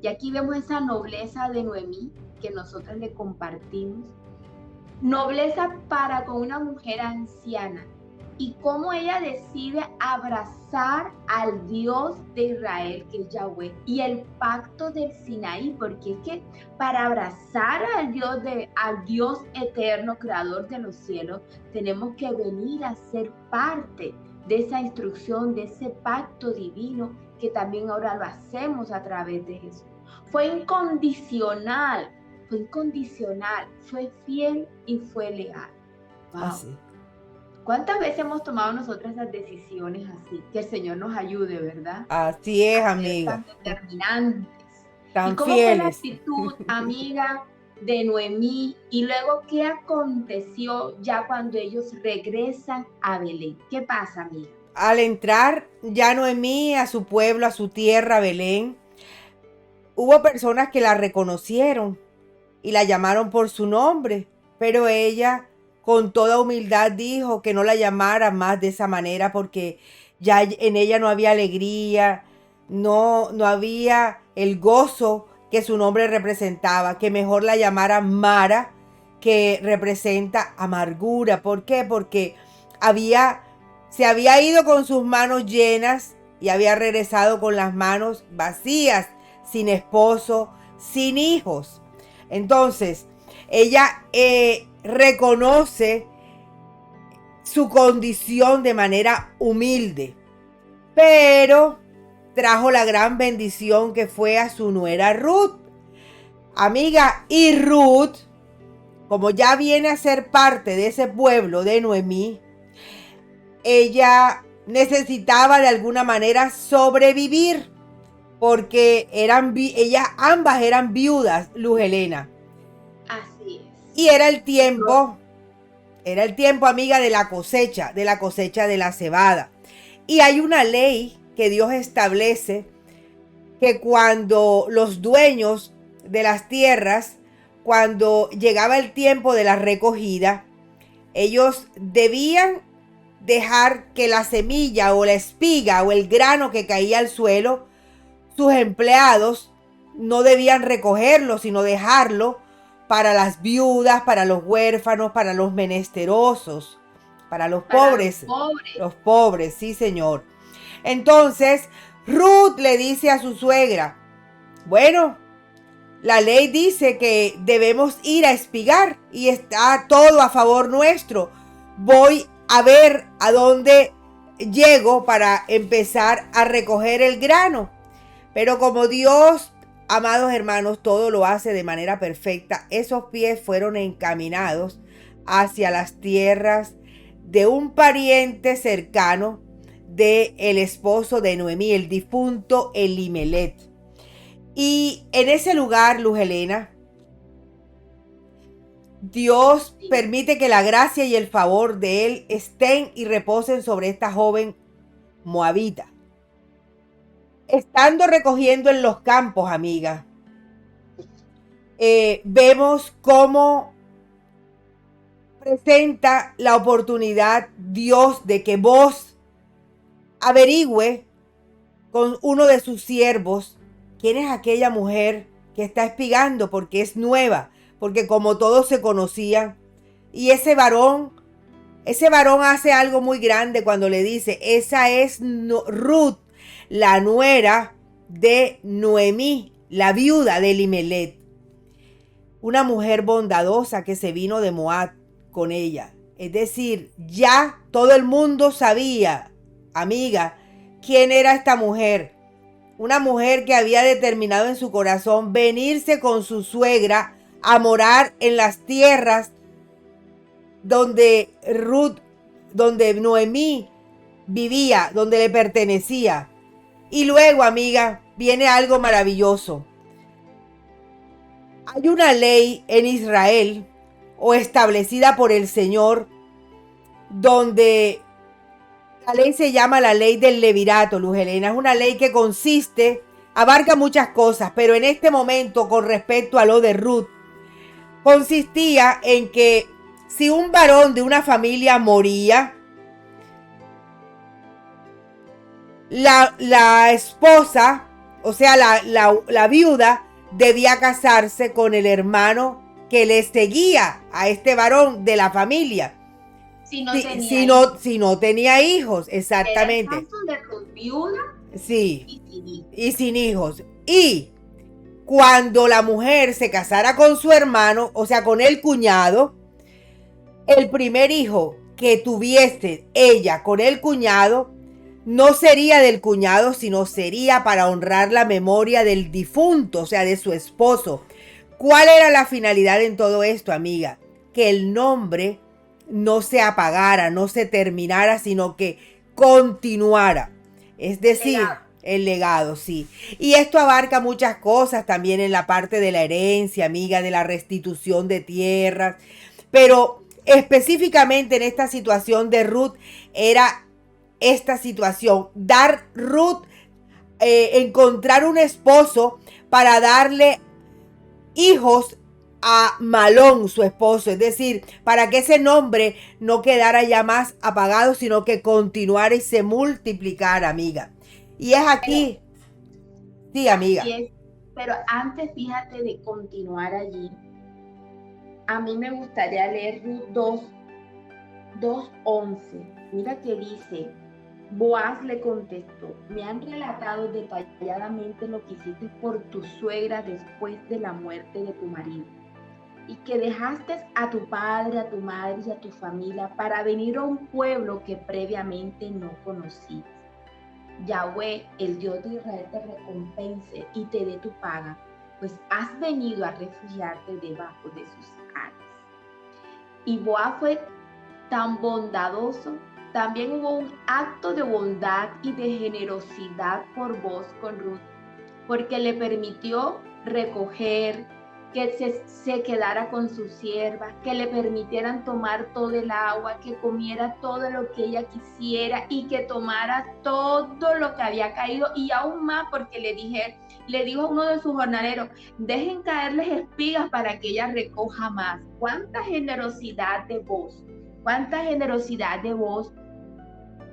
Y aquí vemos esa nobleza de Noemí que nosotros le compartimos. Nobleza para con una mujer anciana. Y cómo ella decide abrazar al Dios de Israel, que es Yahweh, y el pacto del Sinaí, porque es que para abrazar al Dios eterno, creador de los cielos, tenemos que venir a ser parte de esa instrucción, de ese pacto divino, que también ahora lo hacemos a través de Jesús. Fue incondicional, fue fiel y fue leal. Wow. Así. ¿Cuántas veces hemos tomado nosotras esas decisiones así? Que el Señor nos ayude, ¿verdad? Así es, amiga. Tan determinantes. Tan ¿Y cómo fieles. fue la actitud, amiga, de Noemí? Y luego, ¿qué aconteció ya cuando ellos regresan a Belén? ¿Qué pasa, amiga? Al entrar ya Noemí a su pueblo, a su tierra, Belén, hubo personas que la reconocieron y la llamaron por su nombre, pero ella con toda humildad dijo que no la llamara más de esa manera porque ya en ella no había alegría, no había el gozo que su nombre representaba, que mejor la llamara Mara, que representa amargura. ¿Por qué? Porque se había ido con sus manos llenas y había regresado con las manos vacías, sin esposo, sin hijos. Entonces, ella reconoce su condición de manera humilde, pero trajo la gran bendición que fue a su nuera Ruth. Amiga, y Ruth, como ya viene a ser parte de ese pueblo de Noemí, ella necesitaba de alguna manera sobrevivir, porque ambas eran viudas, Luz Helena. Así es. Y era el tiempo, amiga, de la cosecha de la cebada. Y hay una ley que Dios establece que cuando los dueños de las tierras, cuando llegaba el tiempo de la recogida, ellos debían dejar que la semilla o la espiga o el grano que caía al suelo, sus empleados no debían recogerlo, sino dejarlo para las viudas, para los huérfanos, para los menesterosos, para los pobres. Los pobres, sí, Señor. Entonces, Ruth le dice a su suegra, bueno, la ley dice que debemos ir a espigar y está todo a favor nuestro. Voy a ver a dónde llego para empezar a recoger el grano. Pero como Dios, amados hermanos, todo lo hace de manera perfecta, esos pies fueron encaminados hacia las tierras de un pariente cercano del esposo de Noemí, el difunto Elimelet. Y en ese lugar, Luz Helena, Dios Sí. permite que la gracia y el favor de Él estén y reposen sobre esta joven moabita. Estando recogiendo en los campos, amiga, vemos cómo presenta la oportunidad Dios de que vos averigüe con uno de sus siervos quién es aquella mujer que está espigando, porque es nueva, porque como todos se conocían. Y ese varón hace algo muy grande cuando le dice, esa es Ruth, la nuera de Noemí, la viuda de Elimelech, una mujer bondadosa que se vino de Moab con ella. Es decir, ya todo el mundo sabía, amiga, quién era esta mujer. Una mujer que había determinado en su corazón venirse con su suegra a morar en las tierras donde donde Noemí vivía, donde le pertenecía. Y luego, amiga, viene algo maravilloso. Hay una ley en Israel, o establecida por el Señor, donde la ley se llama la ley del levirato, Luz Helena. Es una ley que abarca muchas cosas, pero en este momento, con respecto a lo de Ruth, consistía en que si un varón de una familia moría, la esposa, o sea, la viuda, debía casarse con el hermano que le seguía a este varón de la familia. Si no tenía hijos. Si no tenía hijos, Era el exactamente. caso de Ruth, viuda Sí, y sin hijos. y sin hijos. Y cuando la mujer se casara con su hermano, o sea, con el cuñado, el primer hijo que tuviese ella con el cuñado, no sería del cuñado, sino sería para honrar la memoria del difunto, o sea, de su esposo. ¿Cuál era la finalidad en todo esto, amiga? Que el nombre no se apagara, no se terminara, sino que continuara. Es decir, el legado, sí. Y esto abarca muchas cosas también en la parte de la herencia, amiga, de la restitución de tierras. Pero específicamente en esta situación de Ruth era esta situación, encontrar un esposo para darle hijos a Malón, su esposo, es decir, para que ese nombre no quedara ya más apagado, sino que continuara y se multiplicara, amiga. Y es aquí, sí, amiga. Pero antes, fíjate, de continuar allí, a mí me gustaría leer Ruth 2:11. Mira que dice: Boaz le contestó: me han relatado detalladamente lo que hiciste por tu suegra después de la muerte de tu marido, y que dejaste a tu padre, a tu madre y a tu familia para venir a un pueblo que previamente no conocías. Yahweh, el Dios de Israel, te recompense y te dé tu paga, pues has venido a refugiarte debajo de sus alas. Y Boaz fue tan bondadoso. También hubo un acto de bondad y de generosidad por vos con Ruth, porque le permitió recoger, que se quedara con sus siervas, que le permitieran tomar todo el agua, que comiera todo lo que ella quisiera y que tomara todo lo que había caído, y aún más porque le dijo a uno de sus jornaleros: dejen caerles espigas para que ella recoja más. ¡Cuánta generosidad de vos! ¡Cuánta generosidad de vos!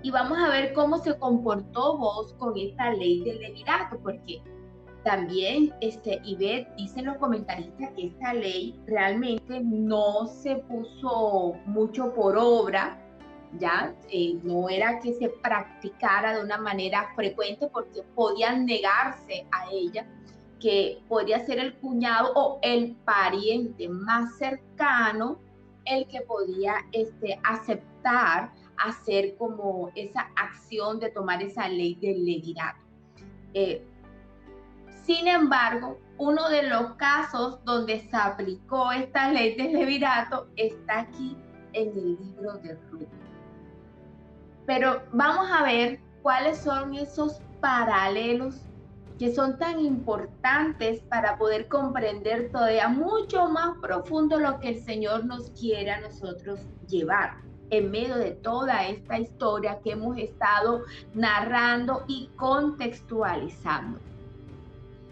Y vamos a ver cómo se comportó vos con esta ley del levirato, porque también Ivette, dicen los comentaristas que esta ley realmente no se puso mucho por obra, ya no era que se practicara de una manera frecuente, porque podían negarse a ella, que podía ser el cuñado o el pariente más cercano el que podía aceptar hacer como esa acción de tomar esa ley del levirato. Sin embargo, uno de los casos donde se aplicó esta ley del levirato está aquí en el libro de Ruth. Pero vamos a ver cuáles son esos paralelos que son tan importantes para poder comprender todavía mucho más profundo lo que el Señor nos quiere a nosotros llevar en medio de toda esta historia que hemos estado narrando y contextualizando.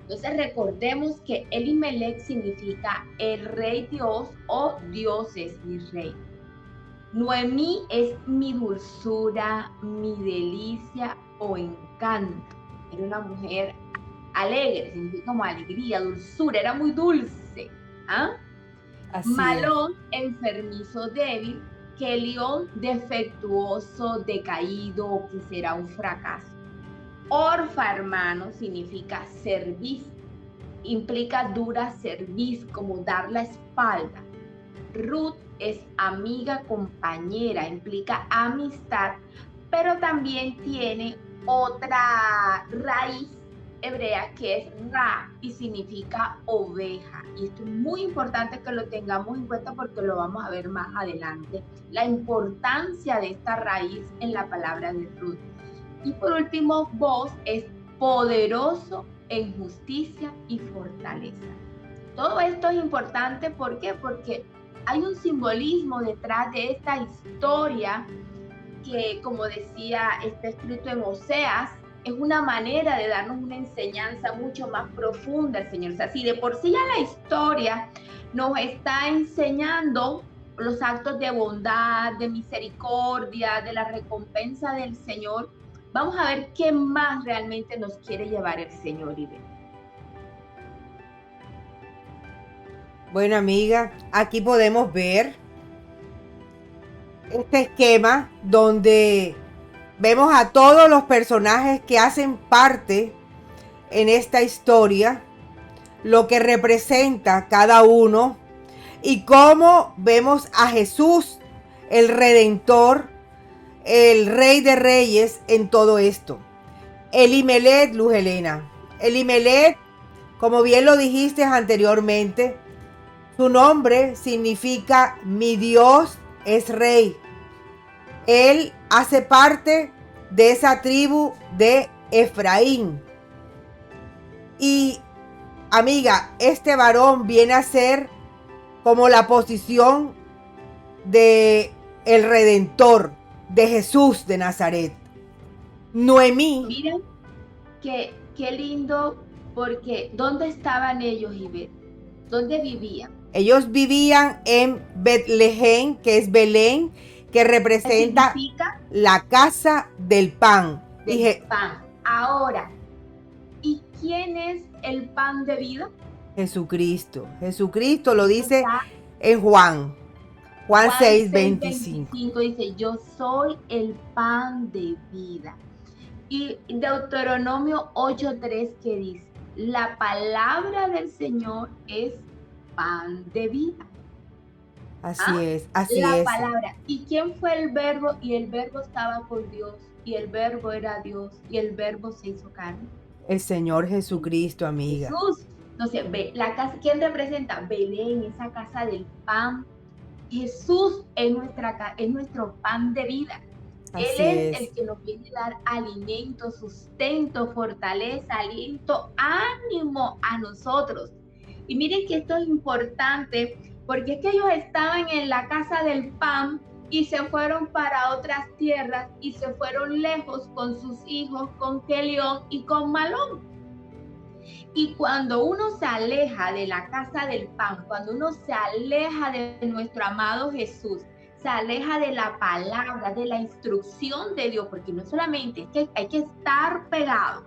Entonces recordemos que Elimelech significa el rey Dios o Dios es mi rey. Noemí es mi dulzura, mi delicia o encanto. Era una mujer alegre, significa como alegría, dulzura, era muy dulce. ¿Ah? Malón, enfermizo, débil. Kelión, defectuoso, decaído, que será un fracaso. Orfa, hermano, significa cerviz, implica dura cerviz, como dar la espalda. Ruth es amiga, compañera, implica amistad, pero también tiene otra raíz hebrea que es Ra y significa oveja. Y esto es muy importante que lo tengamos en cuenta porque lo vamos a ver más adelante. La importancia de esta raíz en la palabra de Ruth. Y por último, Boaz es poderoso en justicia y fortaleza. Todo esto es importante, ¿por qué? Porque hay un simbolismo detrás de esta historia que, como decía, está escrito en Oseas, es una manera de darnos una enseñanza mucho más profunda el Señor. O sea, si de por sí ya la historia nos está enseñando los actos de bondad, de misericordia, de la recompensa del Señor, vamos a ver qué más realmente nos quiere llevar el Señor, Ivette. Bueno, amiga, aquí podemos ver este esquema donde vemos a todos los personajes que hacen parte en esta historia, lo que representa cada uno y cómo vemos a Jesús, el Redentor, el Rey de Reyes en todo esto. Elimelech, Luz Helena. Elimelech, como bien lo dijiste anteriormente, su nombre significa mi Dios es rey. Él hace parte de esa tribu de Efraín. Y amiga, este varón viene a ser como la posición de el Redentor, de Jesús de Nazaret. Noemí. Miren qué lindo, porque ¿dónde estaban ellos, Ivette? ¿Dónde vivían? Ellos vivían en Betlehem, que es Belén, que representa la casa del pan. Del pan. Ahora, ¿y quién es el pan de vida? Jesucristo. Jesucristo lo dice en Juan 6:25. Dice, yo soy el pan de vida. Y Deuteronomio 8:3 que dice, la palabra del Señor es pan de vida. Así es, así es. La palabra. ¿Y quién fue el verbo? Y el verbo estaba con Dios, y el verbo era Dios, y el verbo se hizo carne. El Señor Jesucristo, amiga. Jesús. Entonces, la casa, ¿quién representa? Belén, esa casa del pan. Jesús es nuestro pan de vida. Él es el que nos viene a dar alimento, sustento, fortaleza, aliento, ánimo a nosotros. Y miren que esto es importante, porque es que ellos estaban en la casa del pan y se fueron para otras tierras y se fueron lejos con sus hijos, con Kelión y con Malón. Y cuando uno se aleja de la casa del pan, cuando uno se aleja de nuestro amado Jesús, se aleja de la palabra, de la instrucción de Dios, porque no solamente es que hay que estar pegado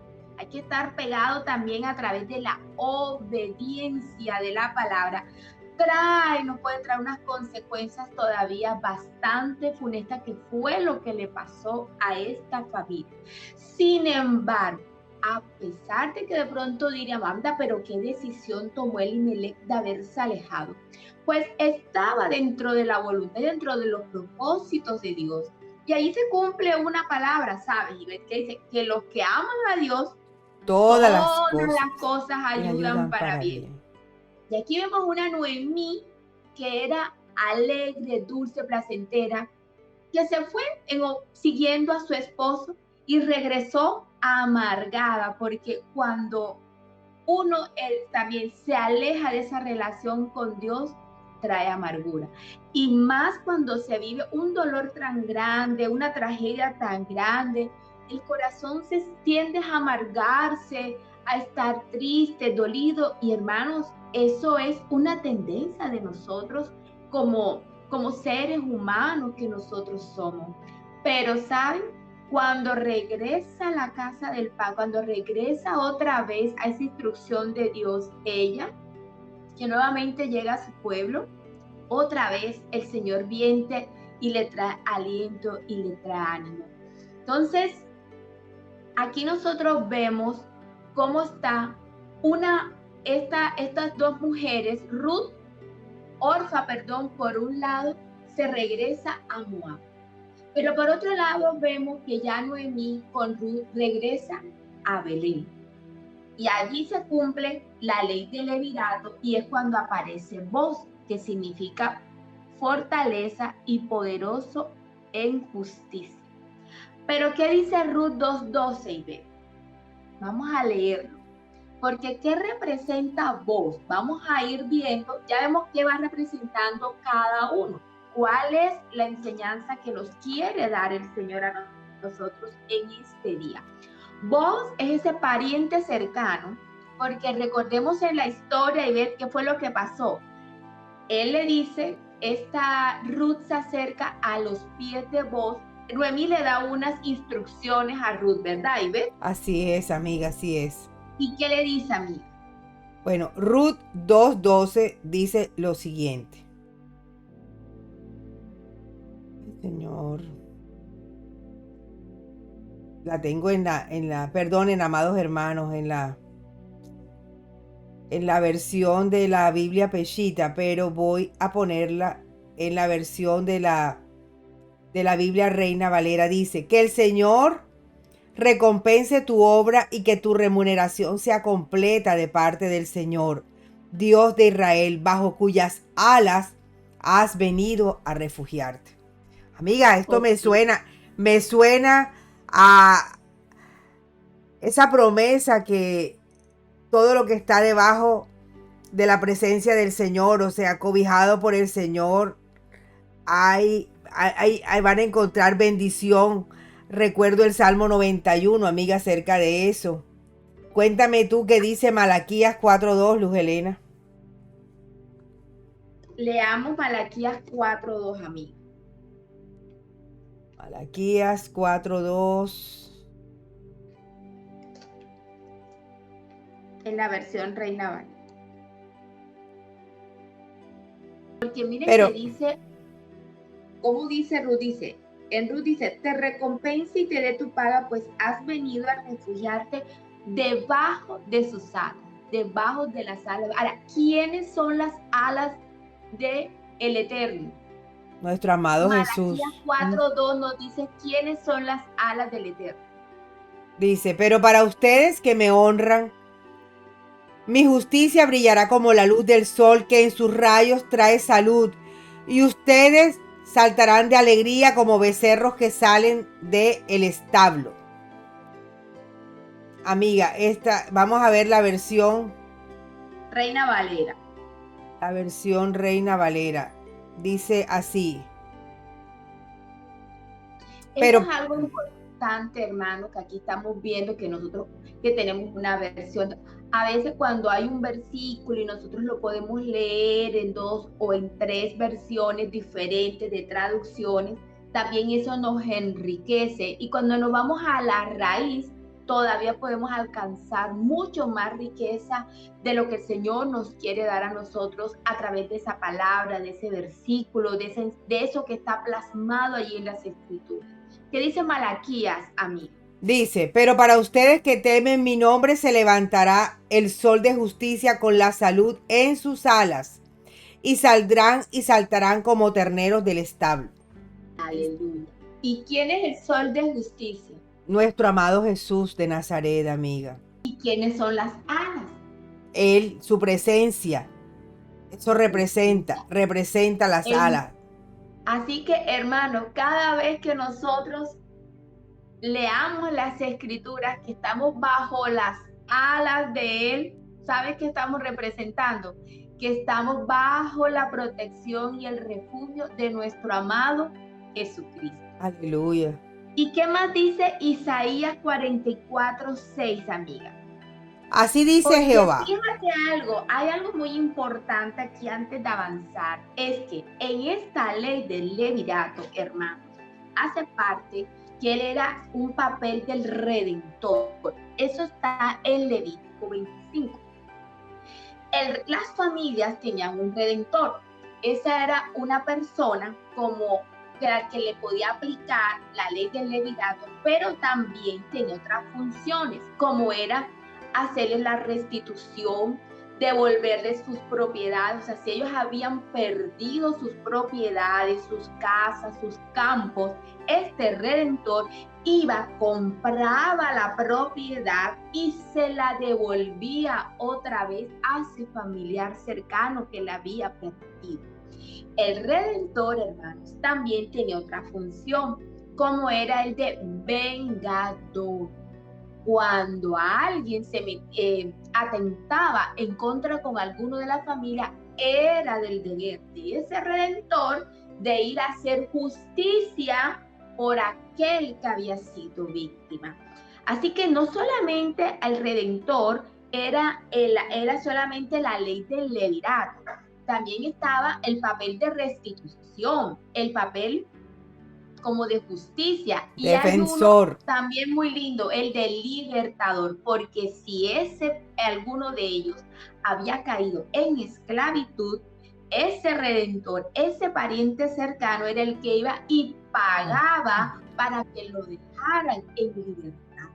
también a través de la obediencia de la palabra. Nos puede traer unas consecuencias todavía bastante funestas, que fue lo que le pasó a esta familia. Sin embargo, a pesar de que de pronto diríamos, anda, pero qué decisión tomó Elimelech de haberse alejado, pues estaba dentro de la voluntad, dentro de los propósitos de Dios. Y ahí se cumple una palabra, ¿sabes? Y ves que dice que los que aman a Dios, todas las cosas ayudan para bien. Y aquí vemos una Noemí que era alegre, dulce, placentera, que se fue siguiendo a su esposo y regresó amargada, porque cuando uno también se aleja de esa relación con Dios, trae amargura. Y más cuando se vive un dolor tan grande, una tragedia tan grande, el corazón se tiende a amargarse, a estar triste, dolido. Y hermanos, eso es una tendencia de nosotros como seres humanos que nosotros somos. Pero, ¿saben? Cuando regresa a la casa del Padre, cuando regresa otra vez a esa instrucción de Dios, ella, que nuevamente llega a su pueblo, otra vez el Señor viene y le trae aliento y le trae ánimo. Entonces, aquí nosotros vemos cómo está estas dos mujeres, Orfa, por un lado, se regresa a Moab. Pero por otro lado vemos que ya Noemí con Ruth regresa a Belén. Y allí se cumple la ley del levirato y es cuando aparece Boaz, que significa fortaleza y poderoso en justicia. Pero ¿qué dice Ruth 2:12 y b? Vamos a leerlo. Porque ¿qué representa Boaz? Vamos a ir viendo, ya vemos qué va representando cada uno. ¿Cuál es la enseñanza que nos quiere dar el Señor a nosotros en este día? Boaz es ese pariente cercano, porque recordemos en la historia y ver qué fue lo que pasó. Él le dice, esta Ruth se acerca a los pies de Boaz. Noemí le da unas instrucciones a Ruth, ¿verdad, Ivette? Así es, amiga, así es. ¿Y qué le dice, amiga? Bueno, Ruth 2:12 dice lo siguiente. Señor, la tengo perdonen, amados hermanos, en la versión de la Biblia Peshitta, pero voy a ponerla en la versión de la Biblia Reina Valera. Dice, que el Señor recompense tu obra y que tu remuneración sea completa de parte del Señor, Dios de Israel, bajo cuyas alas has venido a refugiarte. Amiga, esto me suena a esa promesa que todo lo que está debajo de la presencia del Señor, o sea, cobijado por el Señor, ahí van a encontrar bendición. Recuerdo el Salmo 91, amiga, acerca de eso. Cuéntame tú qué dice Malaquías 4:2, Luz Helena. Leamos Malaquías 4:2, amiga. Malaquías 4:2. En la versión Reina Valera. Porque miren que dice, ¿cómo dice Ruth? En Ruth dice, te recompense y te dé tu paga, pues has venido a refugiarte debajo de sus alas, debajo de las alas. Ahora, ¿quiénes son las alas del Eterno? Nuestro amado Jesús. Malaquías 4:2 nos dice quiénes son las alas del Eterno. Dice, pero para ustedes que me honran, mi justicia brillará como la luz del sol que en sus rayos trae salud, y ustedes saltarán de alegría como becerros que salen del establo. Amiga, vamos a ver la versión Reina Valera. La versión Reina Valera dice así. Pero es algo importante, hermano, que aquí estamos viendo que nosotros que tenemos una versión. A veces cuando hay un versículo y nosotros lo podemos leer en 2 o en 3 versiones diferentes de traducciones, también eso nos enriquece. Y cuando nos vamos a la raíz, todavía podemos alcanzar mucho más riqueza de lo que el Señor nos quiere dar a nosotros a través de esa palabra, de ese versículo, de eso que está plasmado allí en las Escrituras. ¿Qué dice Malaquías, amigo? Dice, pero para ustedes que temen mi nombre se levantará el sol de justicia con la salud en sus alas, y saldrán y saltarán como terneros del establo. Aleluya. ¿Y quién es el sol de justicia? Nuestro amado Jesús de Nazaret, amiga. ¿Y quiénes son las alas? Él, su presencia. Eso representa las alas. Así que, hermano, cada vez que nosotros leamos las escrituras, que estamos bajo las alas de Él. ¿Sabes qué estamos representando? Que estamos bajo la protección y el refugio de nuestro amado Jesucristo. Aleluya. ¿Y qué más dice Isaías 44:6, amiga? Así dice Porque Jehová. fíjate algo, hay algo muy importante aquí antes de avanzar, es que en esta ley del levirato, hermanos, hace parte que él era un papel del Redentor. Eso está en Levítico 25. Las familias tenían un Redentor. Esa era una persona como de la que le podía aplicar la ley del levirato, pero también tenía otras funciones, como era hacerles la restitución, devolverles sus propiedades. O sea, si ellos habían perdido sus propiedades, sus casas, sus campos, este Redentor iba, compraba la propiedad y se la devolvía otra vez a ese familiar cercano que la había perdido. El Redentor, hermanos, también tenía otra función, como era el de vengador. Cuando alguien atentaba en contra con alguno de la familia, era del deber de ese Redentor de ir a hacer justicia por aquel que había sido víctima. Así que no solamente el Redentor era solamente la ley del levirato, también estaba el papel de restitución, el papel como de justicia. Y Defensor. hay uno también muy lindo, el de libertador, porque si alguno de ellos había caído en esclavitud, ese redentor, ese pariente cercano era el que iba y pagaba para que lo dejaran en libertad.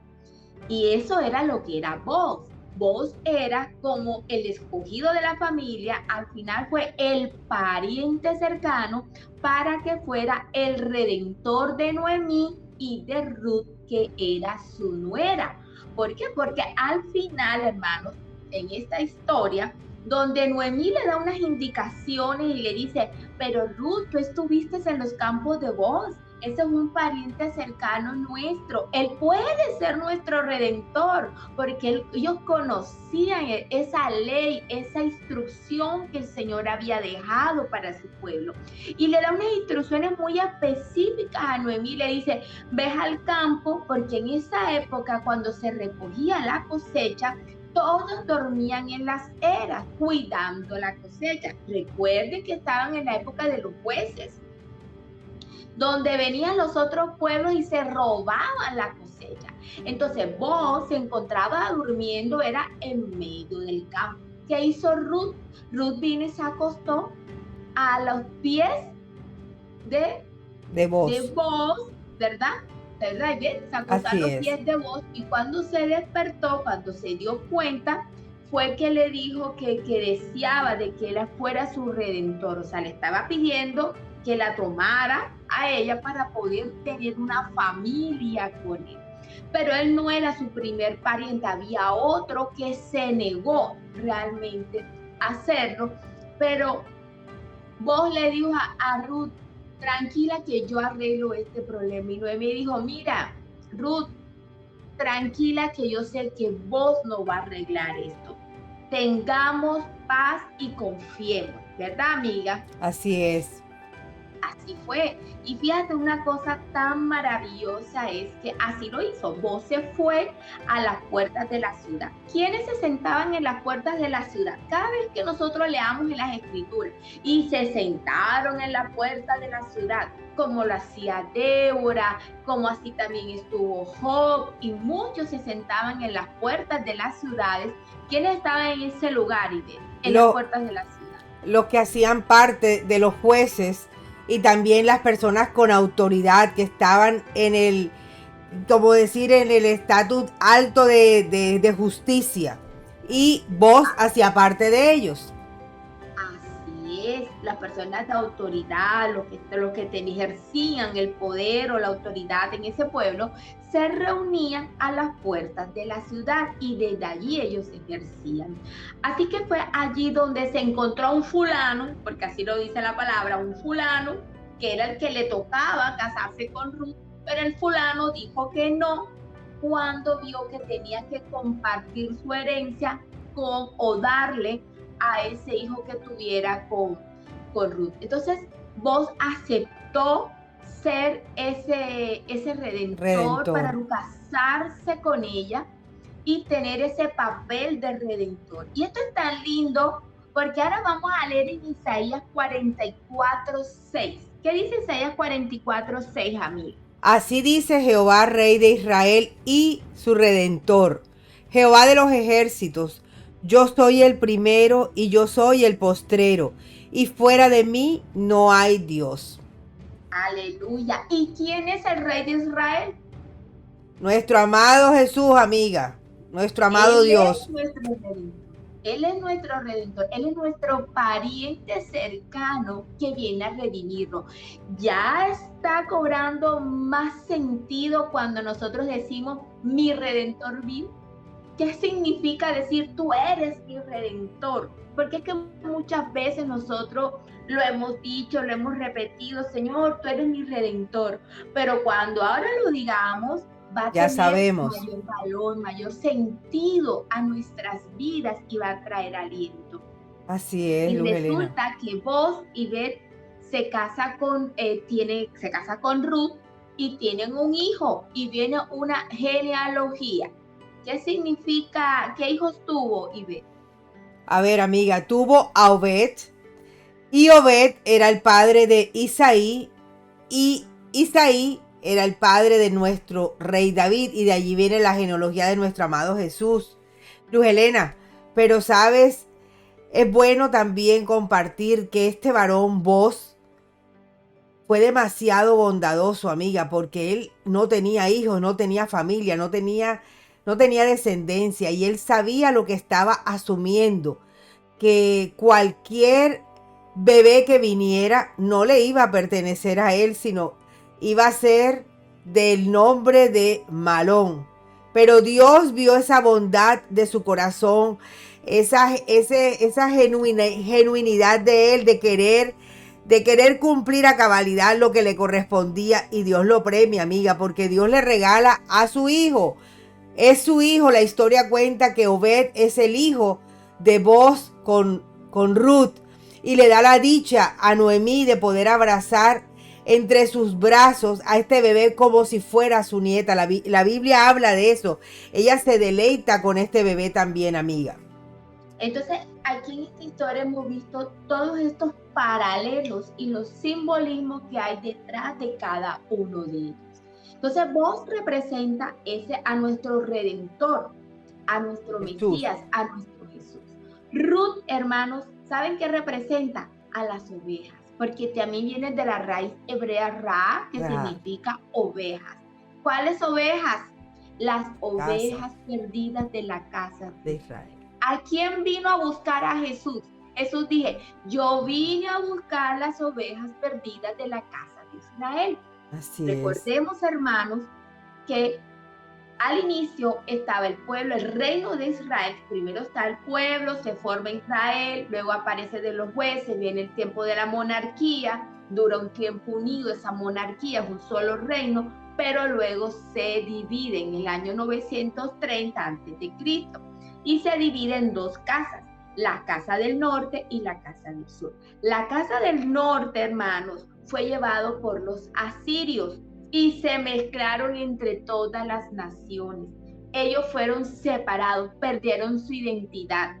Y eso era lo que era Booz. Booz era como el escogido de la familia, al final fue el pariente cercano para que fuera el redentor de Noemí y de Ruth, que era su nuera. ¿Por qué? Porque al final, hermanos, en esta historia, donde Noemí le da unas indicaciones y le dice, pero Ruth, tú estuviste en los campos de Booz, ese es un pariente cercano nuestro, él puede ser nuestro redentor, porque ellos conocían esa ley, esa instrucción que el Señor había dejado para su pueblo. Y le da unas instrucciones muy específicas a Noemí, le dice, ves al campo, porque en esa época cuando se recogía la cosecha, todos dormían en las eras, cuidando la cosecha. Recuerden que estaban en la época de los jueces, donde venían los otros pueblos y se robaban la cosecha. Entonces Booz se encontraba durmiendo, era en medio del campo. ¿Qué hizo Ruth? Ruth vino y se acostó a los pies de Booz, ¿verdad? ¿Verdad? Se acostó a los pies de Booz, y cuando se despertó, cuando se dio cuenta, fue que le dijo que deseaba de que él fuera su redentor. O sea, le estaba pidiendo que la tomara a ella para poder tener una familia con él. Pero él no era su primer pariente, había otro que se negó realmente a hacerlo. Pero Booz le dijo a Ruth, tranquila que yo arreglo este problema. Y Noemí dijo, mira, Ruth, tranquila que yo sé que Booz no va a arreglar esto. Tengamos paz y confiemos, ¿verdad, amiga? Así es. Así fue. Y fíjate, una cosa tan maravillosa es que así lo hizo. Booz se fue a las puertas de la ciudad. ¿Quiénes se sentaban en las puertas de la ciudad? Cada vez que nosotros leamos en las escrituras, y se sentaron en la puerta de la ciudad, como lo hacía Débora, como así también estuvo Job, y muchos se sentaban en las puertas de las ciudades. ¿Quiénes estaban en ese lugar, en las puertas de la ciudad? Los que hacían parte de los jueces y también las personas con autoridad que estaban en el, como decir, en el estatus alto de justicia. Y Booz hacía parte de ellos. Así es, las personas de autoridad, los que ejercían el poder o la autoridad en ese pueblo, se reunían a las puertas de la ciudad y desde allí ellos ejercían. Así que fue allí donde se encontró un fulano, porque así lo dice la palabra, un fulano, que era el que le tocaba casarse con Ruth, pero el fulano dijo que no cuando vio que tenía que compartir su herencia con o darle a ese hijo que tuviera con Ruth. Entonces, vos aceptó ser ese redentor para Redentor. casarse con ella y tener ese papel de redentor. Y esto es tan lindo porque ahora vamos a leer en Isaías 44:6. ¿Qué dice Isaías 44:6, amigo? Así dice Jehová, Rey de Israel y su Redentor, Jehová de los ejércitos: yo soy el primero y yo soy el postrero, y fuera de mí no hay Dios. Aleluya. ¿Y quién es el Rey de Israel? Nuestro amado Jesús, amiga, nuestro amado Él Dios. es nuestro redentor. Él es nuestro redentor. Él es nuestro pariente cercano que viene a redimirnos. Ya está cobrando más sentido cuando nosotros decimos mi redentor vive. ¿Qué significa decir tú eres mi redentor? Porque es que muchas veces nosotros lo hemos dicho, lo hemos repetido, Señor, tú eres mi redentor. Pero cuando ahora lo digamos, va a Ya tener sabemos. mayor valor, mayor sentido a nuestras vidas y va a traer aliento. Así es, Y Luz Helena. resulta que vos y Beth se casa con Ruth y tienen un hijo y viene una genealogía. ¿Qué significa? ¿Qué hijos tuvo Ivette? A ver, amiga, tuvo a Obed, y Obed era el padre de Isaí, y Isaí era el padre de nuestro rey David, y de allí viene la genealogía de nuestro amado Jesús. Luz Helena, pero sabes, es bueno también compartir que este varón, vos, fue demasiado bondadoso, amiga, porque él no tenía hijos, no tenía familia, no tenía descendencia, y él sabía lo que estaba asumiendo, que cualquier bebé que viniera no le iba a pertenecer a él, sino iba a ser del nombre de Malón. Pero Dios vio esa bondad de su corazón, esa genuinidad de él, de querer cumplir a cabalidad lo que le correspondía, y Dios lo premia, amiga, porque Dios le regala a su hijo. Es su hijo. La historia cuenta que Obed es el hijo de Boz con Ruth, y le da la dicha a Noemí de poder abrazar entre sus brazos a este bebé como si fuera su nieta. La Biblia habla de eso. Ella se deleita con este bebé también, amiga. Entonces, aquí en esta historia hemos visto todos estos paralelos y los simbolismos que hay detrás de cada uno de ellos. Entonces, vos representa a nuestro Redentor, a nuestro Jesús. Mesías, a nuestro Jesús. Ruth, hermanos, ¿saben qué representa? A las ovejas, porque también viene de la raíz hebrea ra, que significa ovejas. ¿Cuáles ovejas? Las ovejas perdidas de la casa de Israel. ¿A quién vino a buscar a Jesús? Jesús dije, yo vine a buscar las ovejas perdidas de la casa de Israel. Así Recordemos, hermanos, que al inicio estaba el pueblo, el reino de Israel. Primero está el pueblo, se forma Israel, luego aparece de los jueces, viene el tiempo de la monarquía, dura un tiempo unido esa monarquía, es un solo reino, pero luego se divide en el año 930 a.C. y se divide en dos casas, la casa del norte y la casa del sur. La casa del norte, hermanos, fue llevado por los asirios y se mezclaron entre todas las naciones. Ellos fueron separados, perdieron su identidad,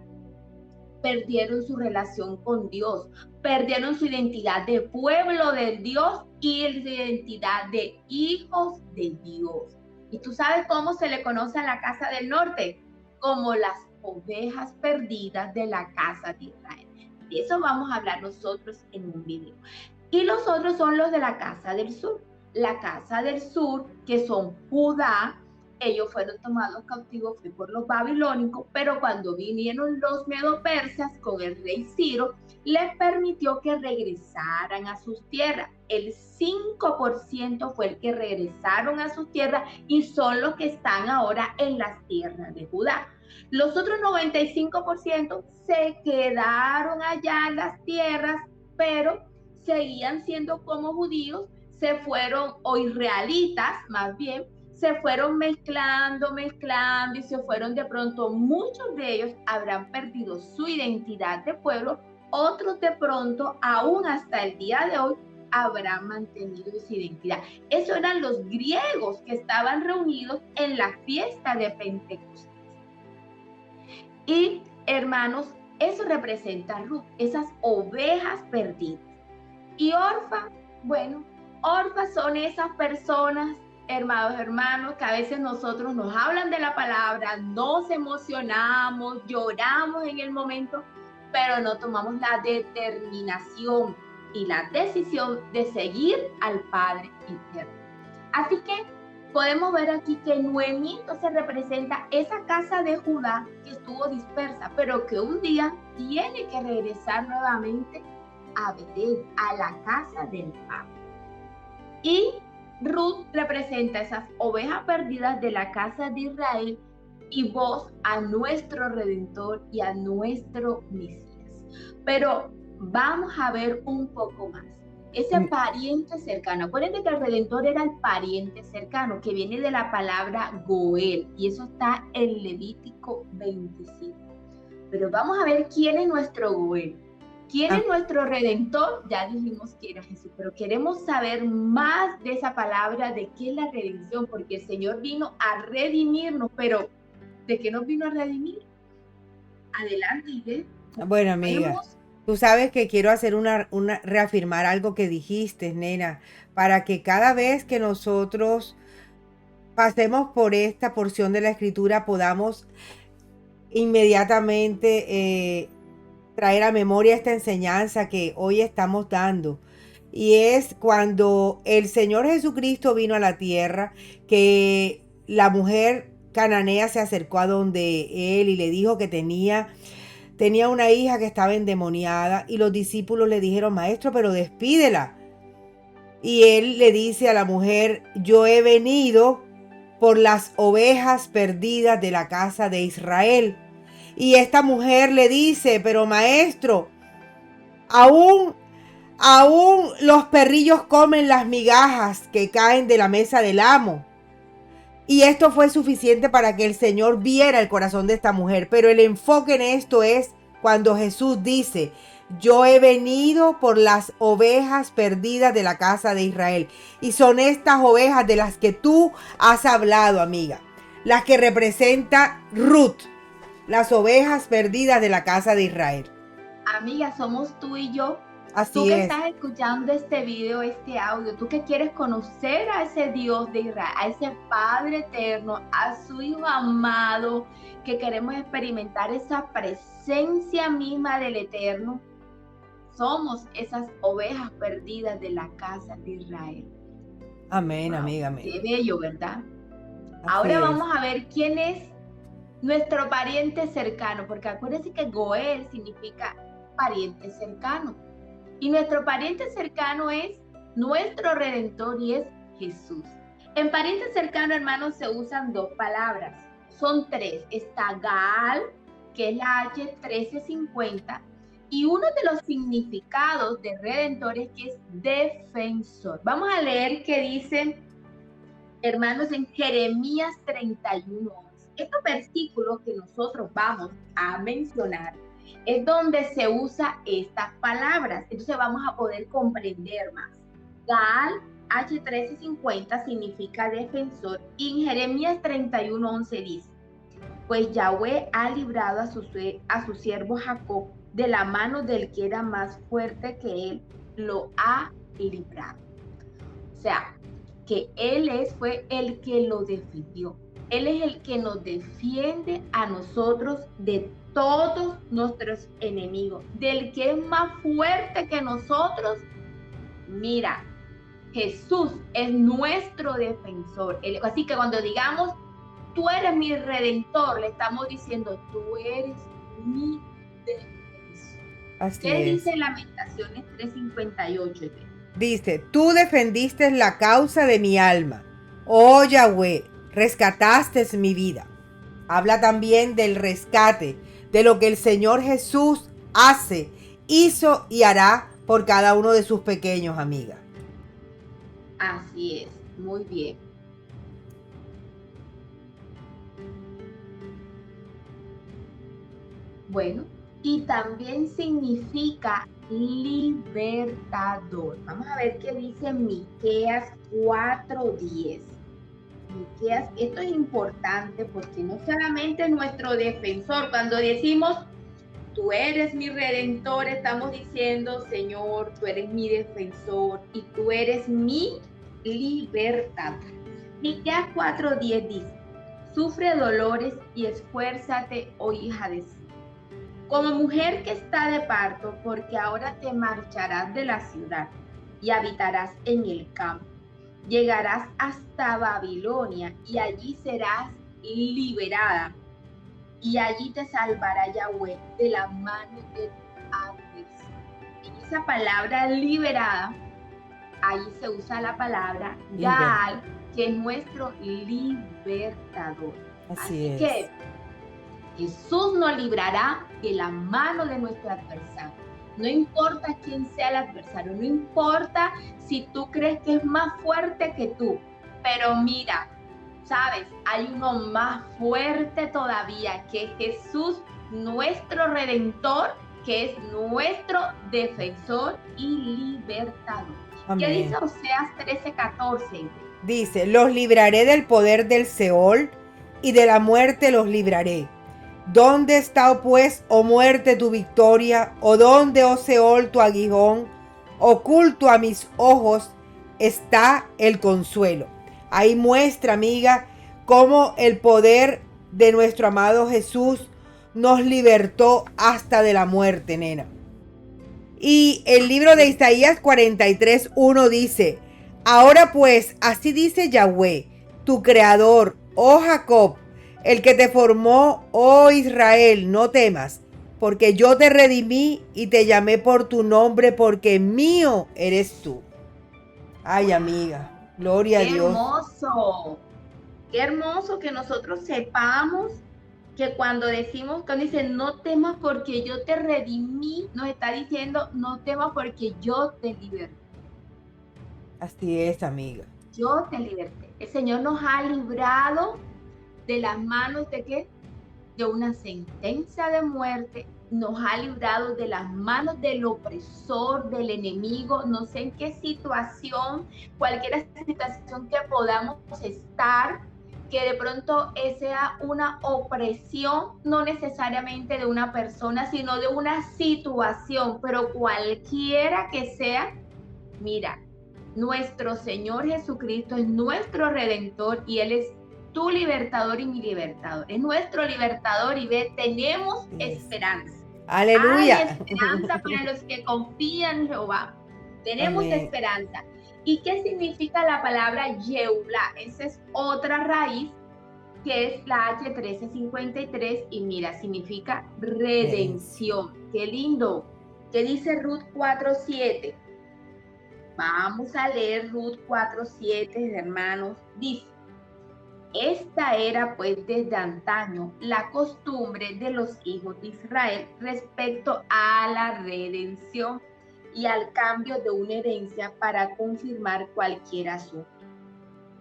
perdieron su relación con Dios, perdieron su identidad de pueblo de Dios y su identidad de hijos de Dios. ¿Y tú sabes cómo se le conoce a la casa del norte? Como las ovejas perdidas de la casa de Israel. De eso vamos a hablar nosotros en un video. Y los otros son los de la casa del sur. La casa del sur, que son Judá, ellos fueron tomados cautivos por los babilónicos, pero cuando vinieron los medo-persas con el rey Ciro, les permitió que regresaran a sus tierras. El 5% fue el que regresaron a sus tierras y son los que están ahora en las tierras de Judá. Los otros 95% se quedaron allá en las tierras, pero seguían siendo como judíos, se fueron, o israelitas más bien, se fueron mezclando y se fueron de pronto, muchos de ellos habrán perdido su identidad de pueblo, otros de pronto, aún hasta el día de hoy, habrán mantenido su identidad. Esos eran los griegos que estaban reunidos en la fiesta de Pentecostés. Y hermanos, eso representa a Ruth, esas ovejas perdidas. Y Orfa, bueno, Orfa son esas personas, hermanos, que a veces nosotros nos hablan de la palabra, nos emocionamos, lloramos en el momento, pero no tomamos la determinación y la decisión de seguir al Padre eterno. Así que podemos ver aquí que Noemí entonces representa esa casa de Judá que estuvo dispersa, pero que un día tiene que regresar nuevamente a Belén, a la casa del Padre. Y Ruth representa esas ovejas perdidas de la casa de Israel y voz a nuestro Redentor y a nuestro Mesías. Pero vamos a ver un poco más. Ese pariente cercano. Acuérdense que el Redentor era el pariente cercano, que viene de la palabra Goel, y eso está en Levítico 25. Pero vamos a ver quién es nuestro Goel. ¿Quién es nuestro Redentor? Ya dijimos que era Jesús, pero queremos saber más de esa palabra, de qué es la redención, porque el Señor vino a redimirnos, pero ¿de qué nos vino a redimir? Adelante, Ide. Bueno, amiga, tú sabes que quiero hacer reafirmar algo que dijiste, nena, para que cada vez que nosotros pasemos por esta porción de la Escritura podamos inmediatamente traer a memoria esta enseñanza que hoy estamos dando. Y es cuando el Señor Jesucristo vino a la tierra, que la mujer cananea se acercó a donde él y le dijo que tenía una hija que estaba endemoniada, y los discípulos le dijeron: maestro, pero despídela. Y él le dice a la mujer: yo he venido por las ovejas perdidas de la casa de Israel. Y esta mujer le dice: pero maestro, aún los perrillos comen las migajas que caen de la mesa del amo. Y esto fue suficiente para que el Señor viera el corazón de esta mujer. Pero el enfoque en esto es cuando Jesús dice: yo he venido por las ovejas perdidas de la casa de Israel. Y son estas ovejas de las que tú has hablado, amiga, las que representa Ruth, las ovejas perdidas de la casa de Israel. Amiga, somos tú y yo. Así tú que es. Estás escuchando este video, este audio, tú que quieres conocer a ese Dios de Israel, a ese Padre eterno, a su Hijo amado, que queremos experimentar esa presencia misma del Eterno. Somos esas ovejas perdidas de la casa de Israel. Amén, wow, amiga, amén. Qué bello, ¿verdad? Así Ahora es. vamos a ver quién es nuestro pariente cercano, porque acuérdense que Goel significa pariente cercano. Y nuestro pariente cercano es nuestro Redentor y es Jesús. En pariente cercano, hermanos, se usan dos palabras. Son tres. Está Gaal, que es la H1350, y uno de los significados de Redentor es que es defensor. Vamos a leer qué dice, hermanos, en Jeremías 31. Estos versículos que nosotros vamos a mencionar es donde se usa estas palabras. Entonces vamos a poder comprender más. Gaal, H1350, significa defensor. Y en Jeremías 31:11 dice: pues Yahweh ha librado a su siervo Jacob de la mano del que era más fuerte que él, lo ha librado. O sea, que él fue el que lo defendió. Él es el que nos defiende a nosotros de todos nuestros enemigos, del que es más fuerte que nosotros. Mira, Jesús es nuestro defensor. Así que cuando digamos, tú eres mi redentor, le estamos diciendo, tú eres mi defensor. Así ¿Qué es. dice Lamentaciones 3:58? Dice: tú defendiste la causa de mi alma. Oh Yahweh, rescataste mi vida. Habla también del rescate, de lo que el Señor Jesús hizo y hará por cada uno de sus pequeños, amiga. Así es, muy bien. Bueno, y también significa libertador. Vamos a ver qué dice Miqueas 4:10. Miqueas, esto es importante porque no solamente es nuestro defensor, cuando decimos tú eres mi redentor, estamos diciendo, Señor, tú eres mi defensor y tú eres mi libertador. Miqueas 4:10 dice, sufre dolores y esfuérzate, oh hija de Sión, como mujer que está de parto, porque ahora te marcharás de la ciudad y habitarás en el campo. Llegarás hasta Babilonia y allí serás liberada. Y allí te salvará Yahweh de la mano de tu adversario. En esa palabra liberada, ahí se usa la palabra Gaal, que es nuestro libertador. Así que es. Jesús nos librará de la mano de nuestro adversario. No importa quién sea el adversario, no importa si tú crees que es más fuerte que tú, pero mira, sabes, hay uno más fuerte todavía, que es Jesús, nuestro Redentor, que es nuestro defensor y libertador. Amén. ¿Qué dice Oseas 13:14? Dice, los libraré del poder del Seol y de la muerte los libraré. ¿Dónde está, pues, oh muerte, tu victoria? ¿O dónde, oh Seol, tu aguijón? Oculto a mis ojos está el consuelo. Ahí muestra, amiga, cómo el poder de nuestro amado Jesús nos libertó hasta de la muerte, nena. Y el libro de Isaías 43:1 dice, ahora pues, así dice Yahweh, tu creador, oh Jacob, el que te formó, oh Israel, no temas, porque yo te redimí y te llamé por tu nombre, porque mío eres tú. Ay, amiga, gloria a Dios. Qué hermoso que nosotros sepamos que cuando decimos, cuando dice no temas porque yo te redimí, nos está diciendo no temas porque yo te liberté. Así es, amiga. Yo te liberté. El Señor nos ha librado de las manos de qué? De una sentencia de muerte, nos ha librado de las manos del opresor, del enemigo, no sé en qué situación, cualquier situación que podamos estar, que de pronto sea una opresión, no necesariamente de una persona, sino de una situación, pero cualquiera que sea, mira, nuestro Señor Jesucristo es nuestro Redentor y Él es tu libertador y mi libertador. Es nuestro libertador y ve, tenemos esperanza. Aleluya. Hay esperanza para los que confían en Jehová. Tenemos esperanza. ¿Y qué significa la palabra Yeulá? Esa es otra raíz que es la H1353 y mira, significa redención. Qué lindo. ¿Qué dice Ruth 4:7? Vamos a leer Ruth 4:7, hermanos. Dice, esta era pues desde antaño la costumbre de los hijos de Israel respecto a la redención y al cambio de una herencia para confirmar cualquier asunto.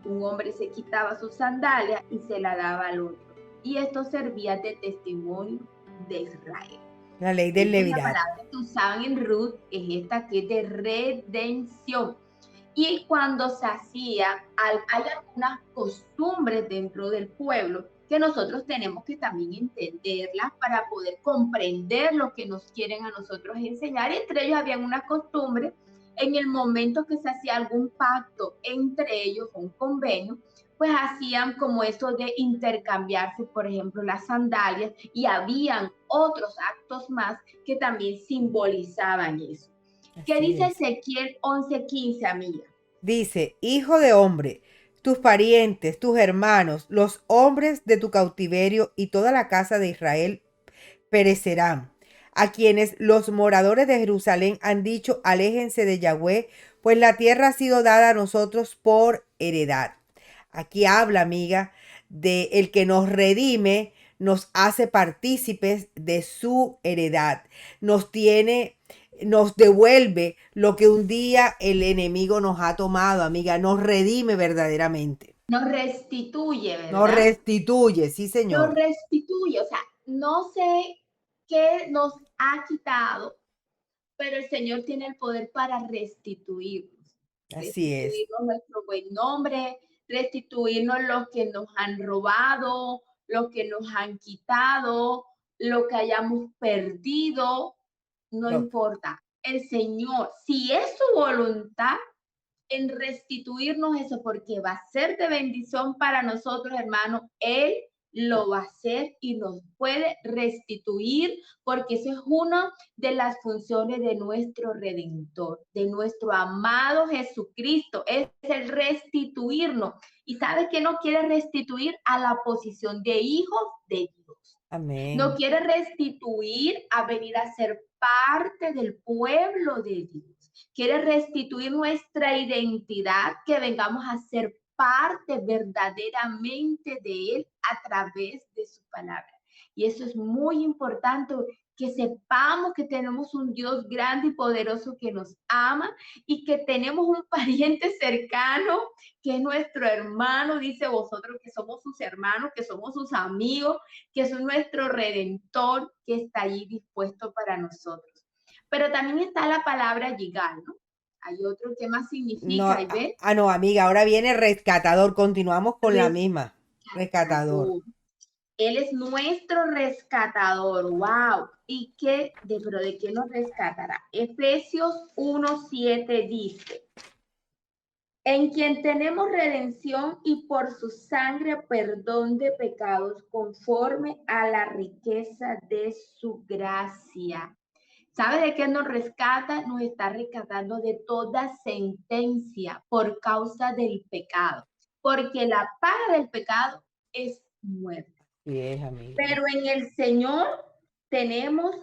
Un hombre se quitaba su sandalia y se la daba al otro, y esto servía de testimonio de Israel. La ley del levirato. La palabra que usaban en Ruth es esta que es de redención. Y cuando se hacía, hay algunas costumbres dentro del pueblo que nosotros tenemos que también entenderlas para poder comprender lo que nos quieren a nosotros enseñar. Entre ellos habían unas costumbres en el momento que se hacía algún pacto entre ellos, un convenio, pues hacían como eso de intercambiarse, por ejemplo, las sandalias, y habían otros actos más que también simbolizaban eso. ¿Qué dice Ezequiel 11:15, amiga? Dice, hijo de hombre, tus parientes, tus hermanos, los hombres de tu cautiverio y toda la casa de Israel perecerán, a quienes los moradores de Jerusalén han dicho, aléjense de Yahweh, pues la tierra ha sido dada a nosotros por heredad. Aquí habla, amiga, de el que nos redime, nos hace partícipes de su heredad, nos tiene nos devuelve lo que un día el enemigo nos ha tomado, amiga, nos redime verdaderamente, Nos restituye, nos ¿verdad? restituye, sí, Nos señor. restituye, o sea, no sé qué nos ha quitado, pero el Señor tiene el poder para restituirnos, Así es. restituirnos nuestro buen nombre, restituirnos lo que nos han robado, lo que nos han quitado, lo que hayamos perdido, no Lo- importa. El Señor, si es su voluntad, en restituirnos eso, porque va a ser de bendición para nosotros, hermano. Él lo va a hacer y nos puede restituir, porque eso es una de las funciones de nuestro Redentor, de nuestro amado Jesucristo, es el restituirnos. ¿Y sabe qué nos quiere restituir? A la posición de hijos de Dios. Nos Amén. quiere restituir a venir a ser parte del pueblo de Dios. Quiere restituir nuestra identidad, que vengamos a ser parte verdaderamente de Él a través de su palabra. Y eso es muy importante, que sepamos que tenemos un Dios grande y poderoso que nos ama y que tenemos un pariente cercano que es nuestro hermano, dice vosotros que somos sus hermanos, que somos sus amigos, que es nuestro redentor que está allí dispuesto para nosotros. Pero también está la palabra llegar, ¿no? Hay otro que más No, significa, y ve, no, amiga, ahora viene rescatador. Continuamos con la misma. Rescatador. rescatador. Él es nuestro rescatador. Wow. ¿Y qué? Pero de qué nos rescatará? Efesios 1:7 dice: en quien tenemos redención y por su sangre perdón de pecados conforme a la riqueza de su gracia. ¿Sabe de qué nos rescata? Nos está rescatando de toda sentencia por causa del pecado, porque la paga del pecado es muerte. Sí es, amiga. Pero en el Señor tenemos,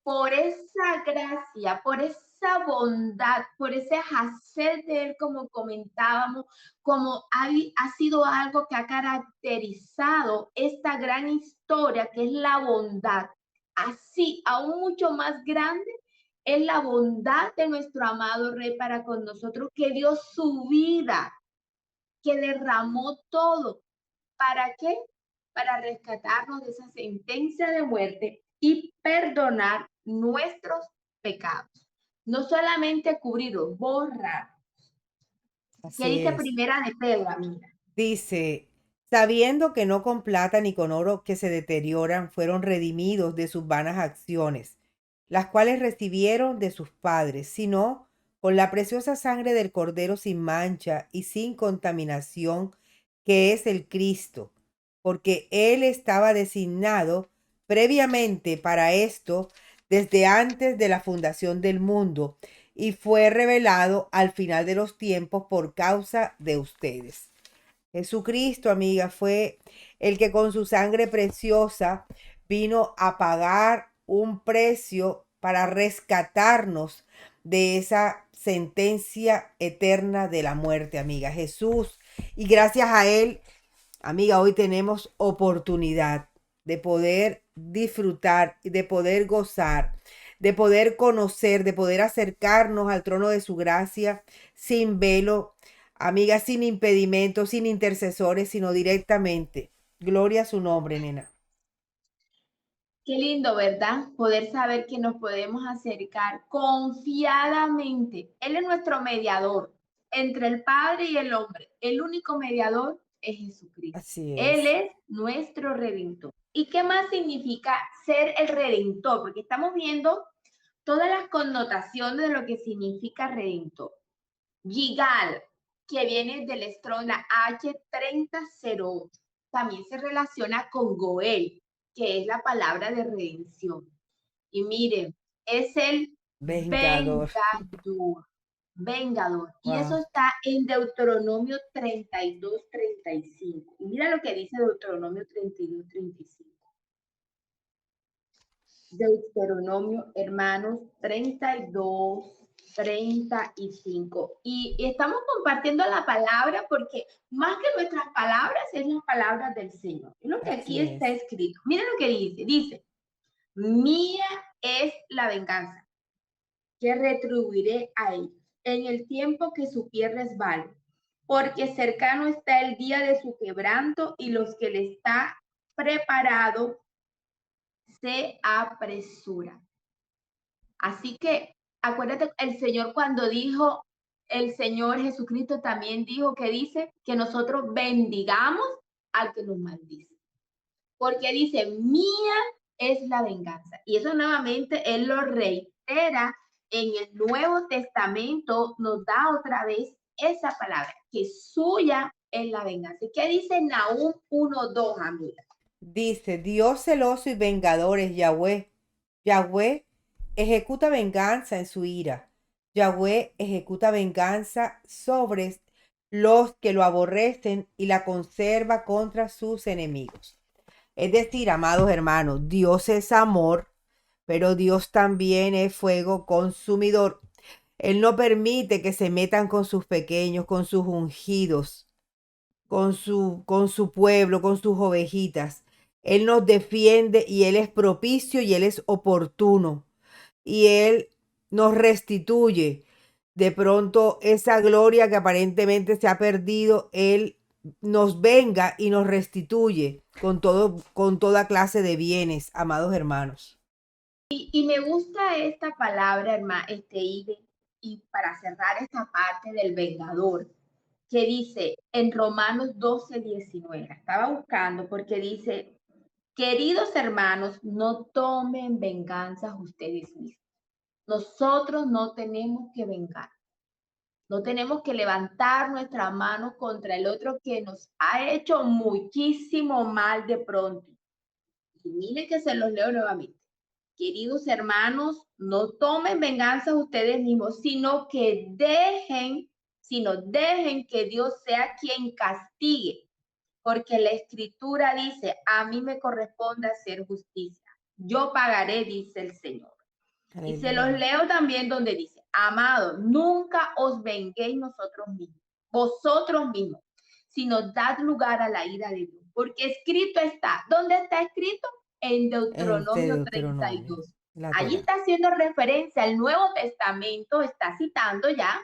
por esa gracia, por esa bondad, por ese hacer de Él, como comentábamos, como ha sido algo que ha caracterizado esta gran historia, que es la bondad. Así, aún mucho más grande, es la bondad de nuestro amado Rey para con nosotros, que dio su vida, que derramó todo. ¿Para qué? Para rescatarnos de esa sentencia de muerte y perdonar nuestros pecados. No solamente cubrirlos, borrar. ¿Qué Así dice es. primera de Pedro, amiga? Dice, sabiendo que no con plata ni con oro que se deterioran, fueron redimidos de sus vanas acciones, las cuales recibieron de sus padres, sino con la preciosa sangre del Cordero sin mancha y sin contaminación, que es el Cristo, porque Él estaba designado previamente para esto desde antes de la fundación del mundo y fue revelado al final de los tiempos por causa de ustedes. Jesucristo, amiga, fue el que con su sangre preciosa vino a pagar un precio para rescatarnos de esa sentencia eterna de la muerte, amiga. Jesús. Y gracias a Él, amiga, hoy tenemos oportunidad de poder disfrutar, de poder gozar, de poder conocer, de poder acercarnos al trono de su gracia sin velo, amiga, sin impedimentos, sin intercesores, sino directamente. Gloria a su nombre, nena. Qué lindo, ¿verdad? Poder saber que nos podemos acercar confiadamente. Él es nuestro mediador entre el Padre y el hombre. El único mediador es Jesucristo. Así Él es. es nuestro redentor. ¿Y qué más significa ser el redentor? Porque estamos viendo todas las connotaciones de lo que significa redentor. Gigal, que viene del estrona H3008, también se relaciona con Goel, que es la palabra de redención. Y miren, es el Vengador. vengador, vengador. Y eso Wow. está en Deuteronomio 32:35. Y mira lo que dice Deuteronomio 32:35. Deuteronomio, hermanos, 32:35. Y estamos compartiendo la palabra porque más que nuestras palabras es las palabras del Señor. Es lo que aquí Así está es. escrito. Miren lo que dice. Dice, mía es la venganza. que retribuiré a ellos en el tiempo que su pie resbale, porque cercano está el día de su quebranto y los que le está preparado se apresura. Así que acuérdate, el Señor cuando dijo, el Señor Jesucristo también dijo que dice que nosotros bendigamos al que nos maldice. Porque dice, mía es la venganza. Y eso nuevamente Él lo reitera en el Nuevo Testamento, nos da otra vez esa palabra, que suya es la venganza. ¿Y qué dice Nahum 1:2, amiga? Dice, Dios celoso y vengador es Yahweh. Yahweh ejecuta venganza en su ira. Yahweh ejecuta venganza sobre los que lo aborrecen y la conserva contra sus enemigos. Es decir, amados hermanos, Dios es amor, pero Dios también es fuego consumidor. Él no permite que se metan con sus pequeños, con sus ungidos, con su pueblo, con sus ovejitas. Él nos defiende y Él es propicio y Él es oportuno. Y Él nos restituye. De pronto esa gloria que aparentemente se ha perdido, Él nos venga y nos restituye con toda clase de bienes, amados hermanos. Y me gusta esta palabra, hermano, Ide, y para cerrar esta parte del vengador, que dice en Romanos 12:19, estaba buscando porque dice, queridos hermanos, no tomen venganzas ustedes mismos. Nosotros no tenemos que vengar. No tenemos que levantar nuestra mano contra el otro que nos ha hecho muchísimo mal de pronto. Y mire que se los leo nuevamente. Queridos hermanos, no tomen venganza ustedes mismos, sino dejen que Dios sea quien castigue. Porque la escritura dice, a mí me corresponde hacer justicia. Yo pagaré, dice el Señor. Y se los Aleluya. leo también donde dice, amados, nunca os venguéis vosotros mismos, sino dad lugar a la ira de Dios. Porque escrito está, ¿dónde está escrito? En Este Deuteronomio Deuteronomio, 32. la Allí Torá, está haciendo referencia al Nuevo Testamento, está citando ya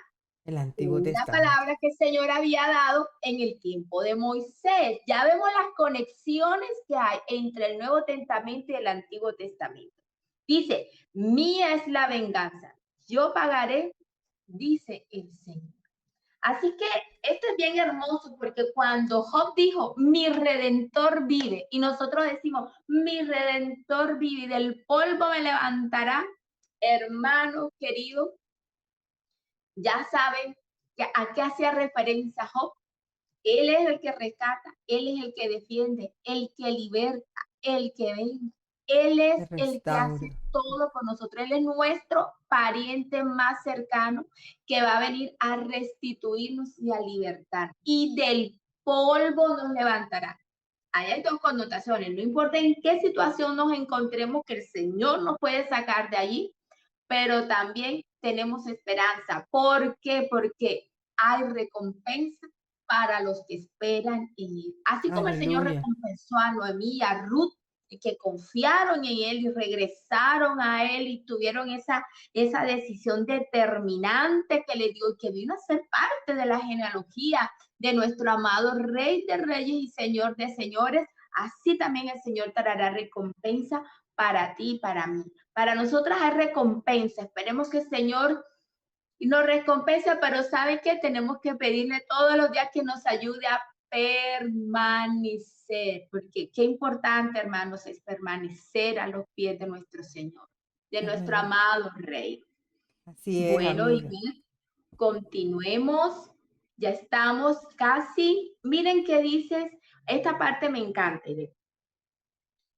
el Antiguo una Testamento. palabra que el Señor había dado en el tiempo de Moisés. Ya vemos las conexiones que hay entre el Nuevo Testamento y el Antiguo Testamento. Dice, mía es la venganza, yo pagaré, dice el Señor. Así que esto es bien hermoso porque cuando Job dijo, mi redentor vive, y nosotros decimos, mi redentor vive y del polvo me levantará, hermano querido, ya saben a qué hacía referencia Job. Él es el que rescata, Él es el que defiende, el que liberta, el que venga. Él es El el que hace restauro. todo por nosotros. Él es nuestro pariente más cercano que va a venir a restituirnos y a libertar. Y del polvo nos levantará. Ahí hay dos connotaciones. No importa en qué situación nos encontremos, que el Señor nos puede sacar de allí, pero también tenemos esperanza. ¿Por qué? Porque hay recompensa para los que esperan en él. Así como el Señor Aleluya. recompensó a Noemí y a Ruth, que confiaron en él y regresaron a él y tuvieron esa decisión determinante que le dio y que vino a ser parte de la genealogía de nuestro amado Rey de Reyes y Señor de Señores. Así también el Señor te dará recompensa para ti y para mí. Para nosotras hay recompensa. Esperemos que el Señor nos recompense, pero ¿sabe qué? Tenemos que pedirle todos los días que nos ayude a permanecer, porque qué importante, hermanos, es permanecer a los pies de nuestro Señor, de nuestro Aleluya. amado Rey. Así es, Bueno, y amiga. continuemos. Ya estamos casi. Miren qué dices. Esta parte me encanta. De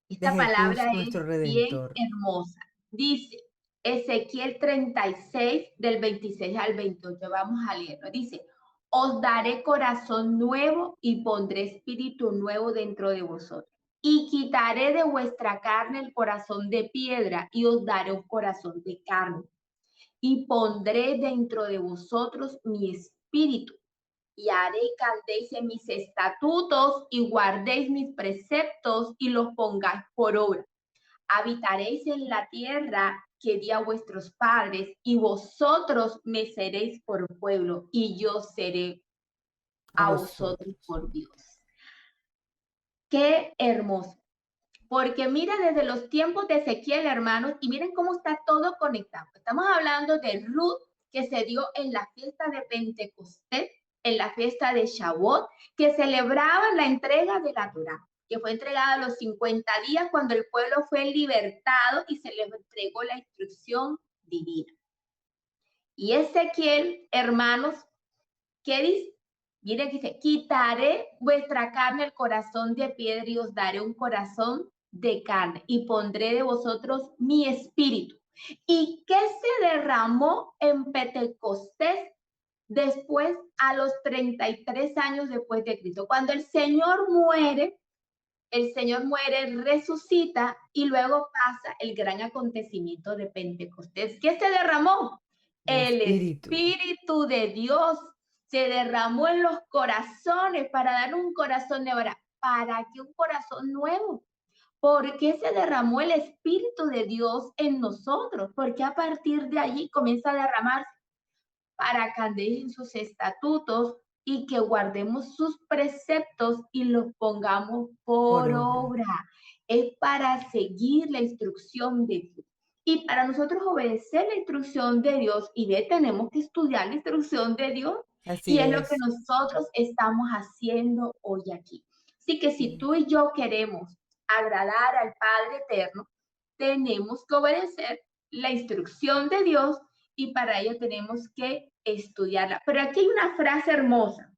Esta Jesús palabra es nuestro bien Redentor. hermosa. Dice Ezequiel 36, del 26 al 28. Vamos a leerlo. Dice, os daré corazón nuevo y pondré espíritu nuevo dentro de vosotros. Y quitaré de vuestra carne el corazón de piedra y os daré un corazón de carne. Y pondré dentro de vosotros mi espíritu y haré que andéis en mis estatutos y guardéis mis preceptos y los pongáis por obra. Habitaréis en la tierra que di a vuestros padres, y vosotros me seréis por pueblo, y yo seré A a vosotros vosotros. por Dios. Qué hermoso. Porque mira desde los tiempos de Ezequiel, hermanos, y miren cómo está todo conectado. Estamos hablando de Ruth, que se dio en la fiesta de Pentecostés, en la fiesta de Shavuot, que celebraba la entrega de la Torá, que fue entregada a los 50 días cuando el pueblo fue libertado y se le entregó la instrucción divina. Y Ezequiel, hermanos, ¿qué dice? Mire, dice, quitaré vuestra carne el corazón de piedra y os daré un corazón de carne y pondré de vosotros mi espíritu. ¿Y qué se derramó en Pentecostés después a los 33 años después de Cristo? Cuando el Señor muere, resucita y luego pasa el gran acontecimiento de Pentecostés. ¿Qué se derramó? El El espíritu. Espíritu de Dios se derramó en los corazones para dar un corazón de ahora. ¿Para qué un corazón nuevo? ¿Por qué se derramó el Espíritu de Dios en nosotros? Porque a partir de allí comienza a derramarse para que andéis en sus estatutos y que guardemos sus preceptos y los pongamos Por por obra. obra. Es para seguir la instrucción de Dios. Y para nosotros obedecer la instrucción de Dios, y tenemos que estudiar la instrucción de Dios, y Así es lo que es. nosotros estamos haciendo hoy aquí. Así que si Sí. tú y yo queremos agradar al Padre Eterno, tenemos que obedecer la instrucción de Dios y para ello tenemos que estudiarla. Pero aquí hay una frase hermosa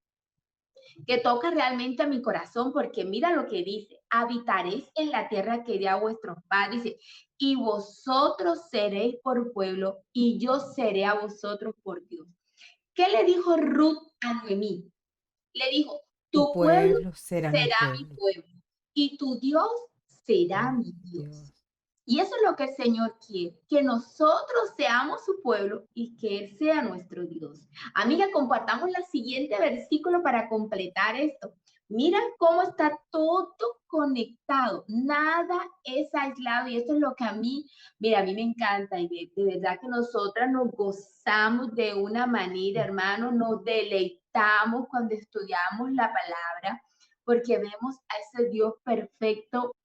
que toca realmente a mi corazón porque mira lo que dice, habitaréis en la tierra que di a vuestros padres, dice, y vosotros seréis por pueblo y yo seré a vosotros por Dios. ¿Qué le dijo Ruth a Noemí? Le dijo, Tu tu pueblo pueblo será mi será mi pueblo. pueblo y tu Dios será Oh, mi Dios. Dios. Y eso es lo que el Señor quiere, que nosotros seamos su pueblo y que Él sea nuestro Dios. Amiga, compartamos la siguiente versículo para completar esto. Mira cómo está todo conectado, nada es aislado y esto es lo que a mí, mira, a mí me encanta y de verdad que nosotras nos gozamos de una manera, hermano, nos deleitamos cuando estudiamos la palabra porque vemos a ese Dios perfecto.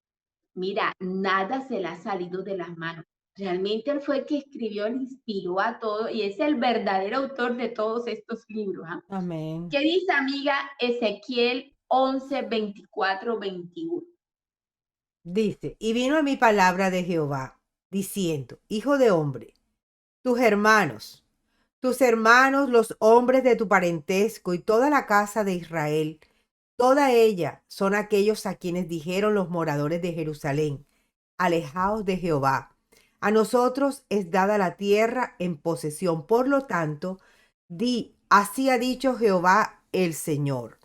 Mira, nada se le ha salido de las manos. Realmente él fue el que escribió, le inspiró a todo y es el verdadero autor de todos estos libros. ¿Ah? Amén. ¿Qué dice, amiga? Ezequiel 11, 24, 21. Dice, y vino a mi palabra de Jehová, diciendo, hijo de hombre, tus hermanos, los hombres de tu parentesco y toda la casa de Israel, toda ella son aquellos a quienes dijeron los moradores de Jerusalén, alejaos de Jehová. A nosotros es dada la tierra en posesión. Por lo tanto, así ha dicho Jehová el Señor.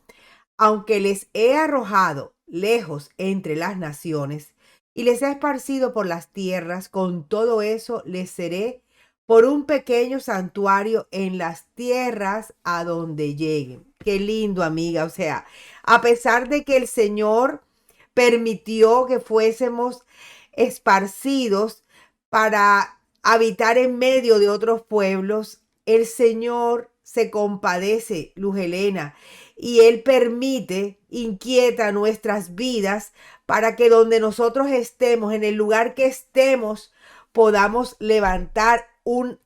Aunque les he arrojado lejos entre las naciones y les he esparcido por las tierras, con todo eso les seré por un pequeño santuario en las tierras a donde lleguen. Qué lindo, amiga. O sea, a pesar de que el Señor permitió que fuésemos esparcidos para habitar en medio de otros pueblos, el Señor se compadece, Luz Helena, y Él permite, inquieta nuestras vidas para que donde nosotros estemos, en el lugar que estemos, podamos levantar un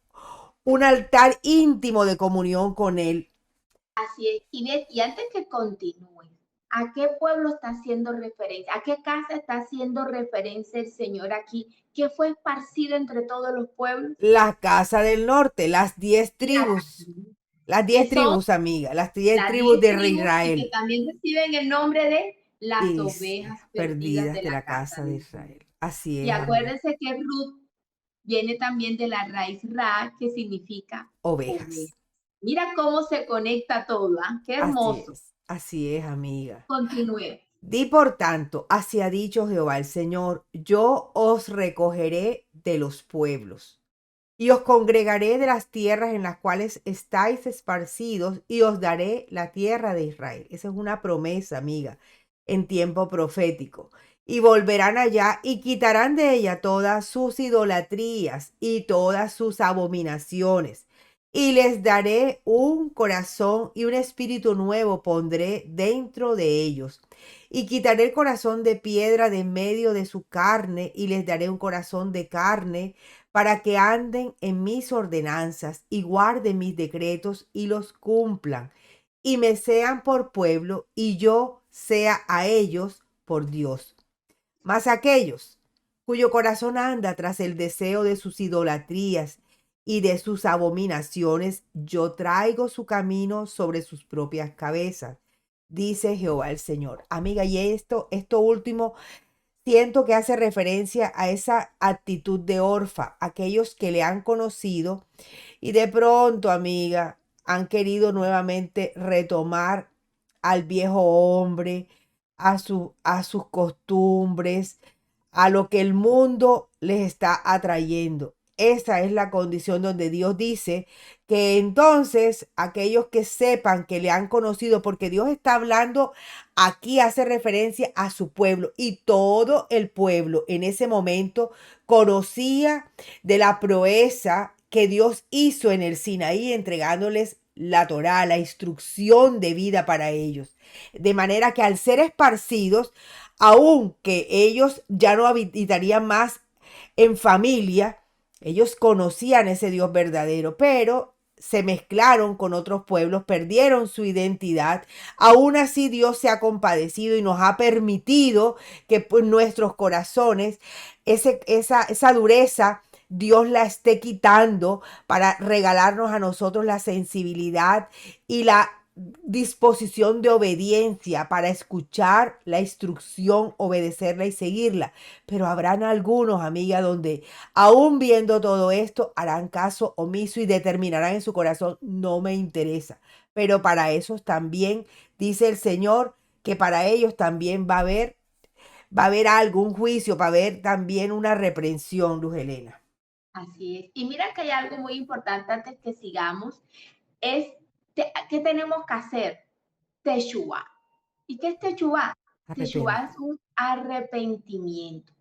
altar íntimo de comunión con Él. Así es. Y antes que continúe, ¿a qué pueblo está haciendo referencia? ¿A qué casa está haciendo referencia el Señor aquí? Que fue esparcido entre todos los pueblos. La casa del norte, las 10 tribus, las 10 Que son tribus, amiga, las 10 las tribus 10 de tribus y que Israel. también reciben el nombre de las Y ovejas perdidas perdidas de de la la casa casa de de Israel. Israel. Así Y es, amiga. acuérdense que Ruth viene también de la raíz Ra, que significa Ovejas. oveja. Mira cómo se conecta todo, ¿ah? Qué hermoso. Así es, amiga. Continúe. Di por tanto, así ha dicho Jehová el Señor, yo os recogeré de los pueblos y os congregaré de las tierras en las cuales estáis esparcidos y os daré la tierra de Israel. Esa es una promesa, amiga, en tiempo profético. y volverán allá y quitarán de ella todas sus idolatrías y todas sus abominaciones. Y les daré un corazón y un espíritu nuevo pondré dentro de ellos. Y quitaré el corazón de piedra de en medio de su carne y les daré un corazón de carne para que anden en mis ordenanzas y guarden mis decretos y los cumplan y me sean por pueblo y yo sea a ellos por Dios. Mas aquellos cuyo corazón anda tras el deseo de sus idolatrías y de sus abominaciones, yo traigo su camino sobre sus propias cabezas, dice Jehová el Señor. Amiga, y esto último, siento que hace referencia a esa actitud de Orfa, aquellos que le han conocido y de pronto, amiga, han querido nuevamente retomar al viejo hombre, a sus costumbres, a lo que el mundo les está atrayendo. Esa es la condición donde Dios dice que entonces aquellos que sepan que le han conocido, porque Dios está hablando aquí, hace referencia a su pueblo y todo el pueblo en ese momento conocía de la proeza que Dios hizo en el Sinaí entregándoles la Torá, la instrucción de vida para ellos. De manera que al ser esparcidos, aunque ellos ya no habitarían más en familia, ellos conocían ese Dios verdadero, pero se mezclaron con otros pueblos, perdieron su identidad. Aún así Dios se ha compadecido y nos ha permitido que pues, nuestros corazones, esa dureza, Dios la esté quitando para regalarnos a nosotros la sensibilidad y la disposición de obediencia para escuchar la instrucción, obedecerla y seguirla. Pero habrán algunos, amiga, donde aún viendo todo esto, harán caso omiso y determinarán en su corazón, no me interesa. Pero para esos también, dice el Señor, que para ellos también va a haber algún juicio, va a haber también una reprensión, Luz Helena. Así es. Y mira que hay algo muy importante antes que sigamos, es ¿qué tenemos que hacer? Teshuvah. ¿Y qué es Teshuvah? Teshuvah Arrepente. es un arrepentimiento.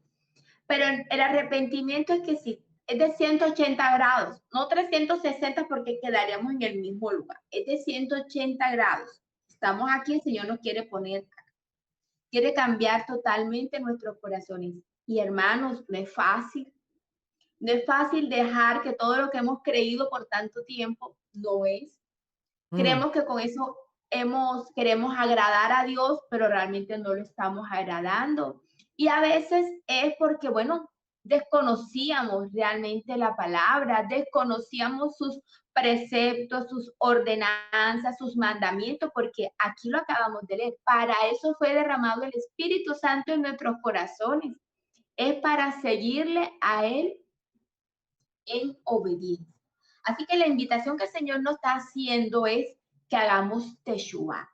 Pero el arrepentimiento es que sí, es de 180 grados, no 360 porque quedaríamos en el mismo lugar. Es de 180 grados. Estamos aquí, el Señor nos quiere poner, quiere cambiar totalmente nuestros corazones. Y hermanos, no es fácil. No es fácil dejar que todo lo que hemos creído por tanto tiempo no es. Mm, Creemos que con eso queremos agradar a Dios, pero realmente no lo estamos agradando. Y a veces es porque, bueno, desconocíamos realmente la palabra, desconocíamos sus preceptos, sus ordenanzas, sus mandamientos, porque aquí lo acabamos de leer. Para eso fue derramado el Espíritu Santo en nuestros corazones. Es para seguirle a Él en obediencia. Así que la invitación que el Señor nos está haciendo es que hagamos teshuva,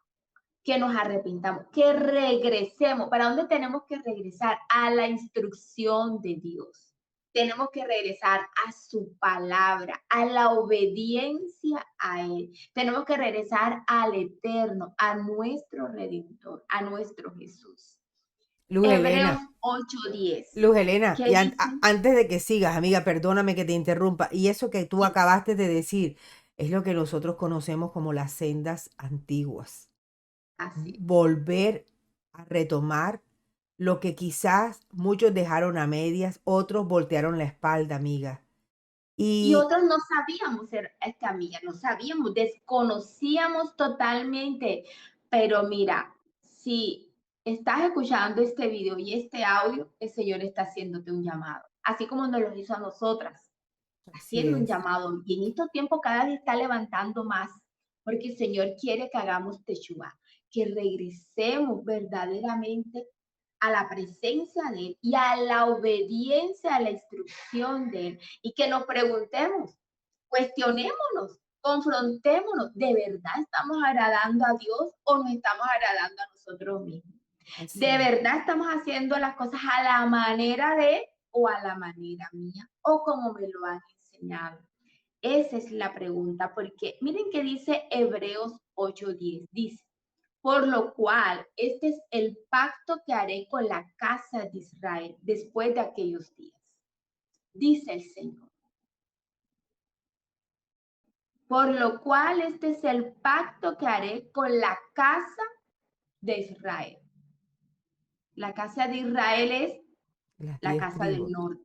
que nos arrepintamos, que regresemos. ¿Para dónde tenemos que regresar? A la instrucción de Dios. Tenemos que regresar a su palabra, a la obediencia a Él. Tenemos que regresar al eterno, a nuestro Redentor, a nuestro Jesús. Luz Hebreos Helena. 8:10. Luz Helena, ¿Qué y dice? antes de que sigas, amiga, perdóname que te interrumpa, y eso que tú acabaste de decir es lo que nosotros conocemos como las sendas antiguas. Así. Volver a retomar lo que quizás muchos dejaron a medias, otros voltearon la espalda, amiga. Y Y otros no sabíamos ser esta amiga, no sabíamos, desconocíamos totalmente. Pero mira, si estás escuchando este video y este audio, el Señor está haciéndote un llamado, así como nos lo hizo a nosotras, así haciendo un es. llamado. Y en estos tiempos cada vez está levantando más, porque el Señor quiere que hagamos teshuva, que regresemos verdaderamente a la presencia de Él y a la obediencia a la instrucción de Él. Y que nos preguntemos, cuestionémonos, confrontémonos, ¿de verdad estamos agradando a Dios o nos estamos agradando a nosotros mismos? Así ¿De es. verdad estamos haciendo las cosas a la manera de o a la manera mía o como me lo han enseñado? Esa es la pregunta, porque miren que dice Hebreos 8:10, dice, Por lo cual, este es el pacto que haré con la casa de Israel después de aquellos días, dice el Señor. Por lo cual, este es el pacto que haré con la casa de Israel. La casa de Israel es Las la 10 casa del tribus. norte,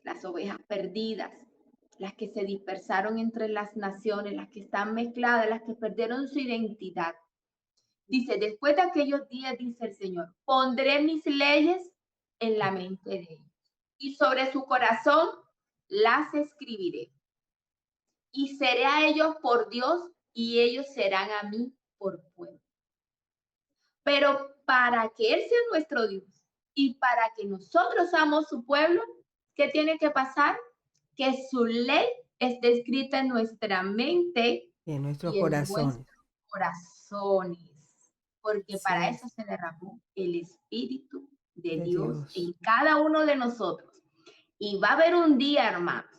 las ovejas perdidas, las que se dispersaron entre las naciones, las que están mezcladas, las que perdieron su identidad. Dice, después de aquellos días, dice el Señor, pondré mis leyes en la mente de ellos y sobre su corazón las escribiré. Y seré a ellos por Dios y ellos serán a mí por pueblo. Pero para que Él sea nuestro Dios y para que nosotros seamos su pueblo, ¿qué tiene que pasar? Que su ley esté escrita en nuestra mente Y en nuestros y en corazones. nuestros corazones, porque Así para eso es, se derramó el Espíritu de de Dios en Dios. cada uno de nosotros. Y va a haber un día, hermanos,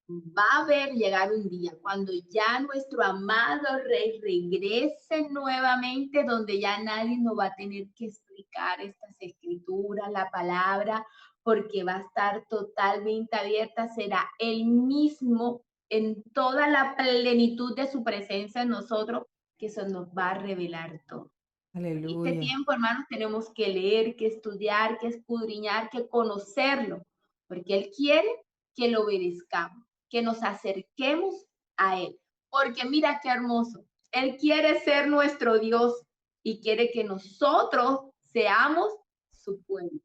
va a haber llegar un día cuando ya nuestro amado Rey regrese nuevamente, donde ya nadie nos va a tener que explicar estas escrituras, la palabra, porque va a estar totalmente abierta, será Él mismo en toda la plenitud de su presencia en nosotros, que eso nos va a revelar todo. En este Aleluya. tiempo, hermanos, tenemos que leer, que estudiar, que escudriñar, que conocerlo, porque Él quiere que lo obedezcamos, que nos acerquemos a Él. Porque mira qué hermoso, Él quiere ser nuestro Dios y quiere que nosotros seamos su pueblo.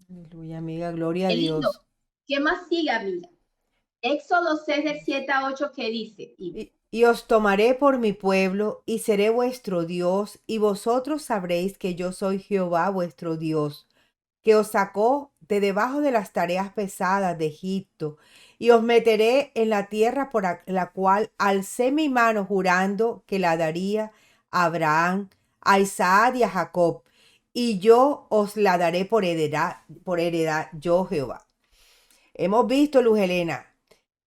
Aleluya, amiga. Gloria a Qué lindo. Dios. ¿Qué más sigue, amiga? Éxodo 6, del 7 a 8, ¿qué dice? Y os tomaré por mi pueblo, y seré vuestro Dios, y vosotros sabréis que yo soy Jehová vuestro Dios, que os sacó de debajo de las tareas pesadas de Egipto, y os meteré en la tierra por la cual alcé mi mano jurando que la daría a Abraham, a Isaac y a Jacob, y yo os la daré por heredad, yo Jehová. Hemos visto, Luz Helena,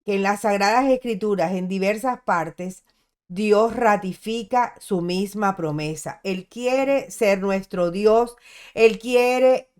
que en las Sagradas Escrituras, en diversas partes, Dios ratifica su misma promesa. Él quiere ser nuestro Dios. Él quiere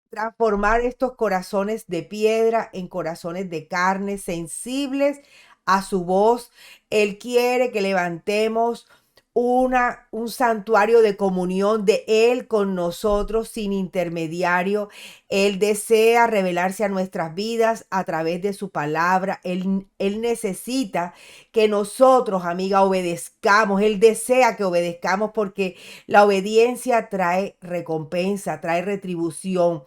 transformar estos corazones de piedra en corazones de carne, sensibles a su voz. Él quiere que levantemos un santuario de comunión de Él con nosotros sin intermediario. Él desea revelarse a nuestras vidas a través de su palabra. Él necesita que nosotros, amiga, obedezcamos. Él desea que obedezcamos porque la obediencia trae recompensa, trae retribución,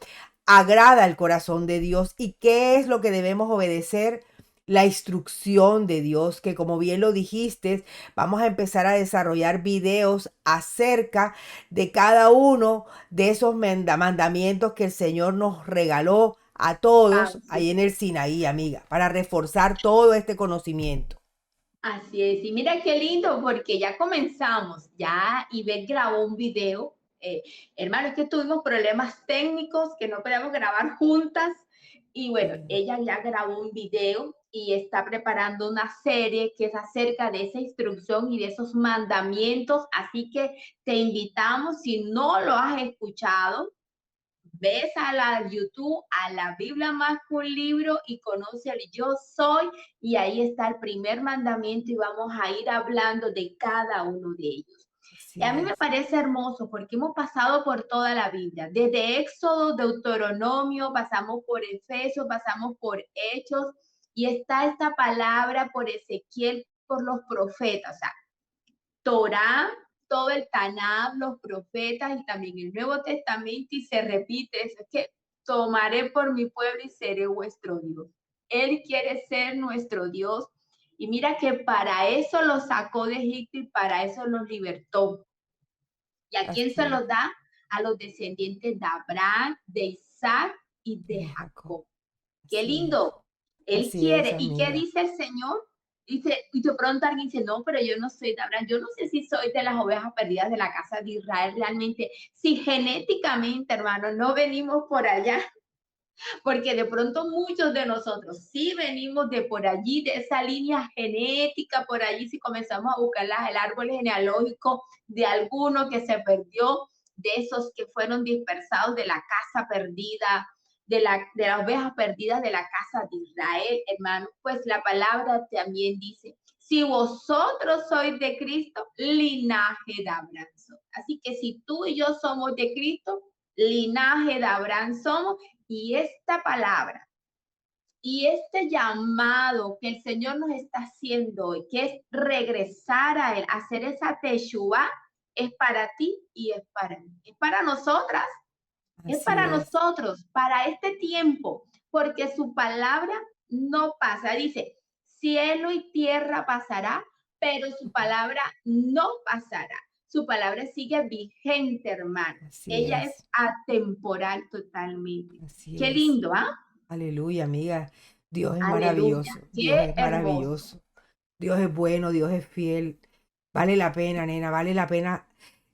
agrada al corazón de Dios. ¿Y qué es lo que debemos obedecer? La instrucción de Dios, que como bien lo dijiste, vamos a empezar a desarrollar videos acerca de cada uno de esos mandamientos que el Señor nos regaló a todos Así ahí en el Sinaí, amiga, para reforzar todo este conocimiento. Así es, y mira qué lindo porque ya comenzamos, ya Ivette grabó un video. Hermano, es que tuvimos problemas técnicos que no podíamos grabar juntas y bueno, ella ya grabó un video y está preparando una serie que es acerca de esa instrucción y de esos mandamientos, así que te invitamos, si no lo has escuchado, ves a la YouTube, a la Biblia más que un libro y conoce al yo soy y ahí está el primer mandamiento y vamos a ir hablando de cada uno de ellos. Y a Así mí me es. parece hermoso porque hemos pasado por toda la Biblia, desde Éxodo, Deuteronomio, pasamos por Efesios, pasamos por Hechos y está esta palabra por Ezequiel, por los profetas, o sea, Torá, todo el Tanakh, los profetas y también el Nuevo Testamento y se repite eso, es que tomaré por mi pueblo y seré vuestro Dios. Él quiere ser nuestro Dios y mira que para eso los sacó de Egipto y para eso los libertó. ¿Y a quién se Así es. los da? A los descendientes de Abraham, de Isaac y Y de de Jacob. Jacob. Qué Así es. lindo. Él Así es, quiere. ¿Y qué amiga. dice el Señor? Dice, y de pronto alguien dice, no, pero yo no soy de Abraham, yo no sé si soy de las ovejas perdidas de la casa de Israel realmente. Si genéticamente, hermano, no venimos por allá, porque de pronto muchos de nosotros sí venimos de por allí, de esa línea genética, por allí si comenzamos a buscar el árbol genealógico de alguno que se perdió, de esos que fueron dispersados de la casa perdida, de las ovejas perdidas de la casa de Israel, hermano, pues la palabra también dice, si vosotros sois de Cristo, linaje de Abraham. Así que si tú y yo somos de Cristo, linaje de Abraham somos, y esta palabra y este llamado que el Señor nos está haciendo hoy, que es regresar a Él, hacer esa teshuva, es para ti y es para mí. Es para nosotras, es Así para es. nosotros, para este tiempo, porque su palabra no pasa. Dice, cielo y tierra pasará, pero su palabra no pasará. Su palabra sigue vigente, hermano. Así Ella es es. atemporal totalmente. Así Qué es. lindo, ¿ah? Aleluya, amiga. Dios es Aleluya, maravilloso. Dios qué es hermoso. maravilloso. Dios es bueno, Dios es fiel. Vale la pena, nena, vale la pena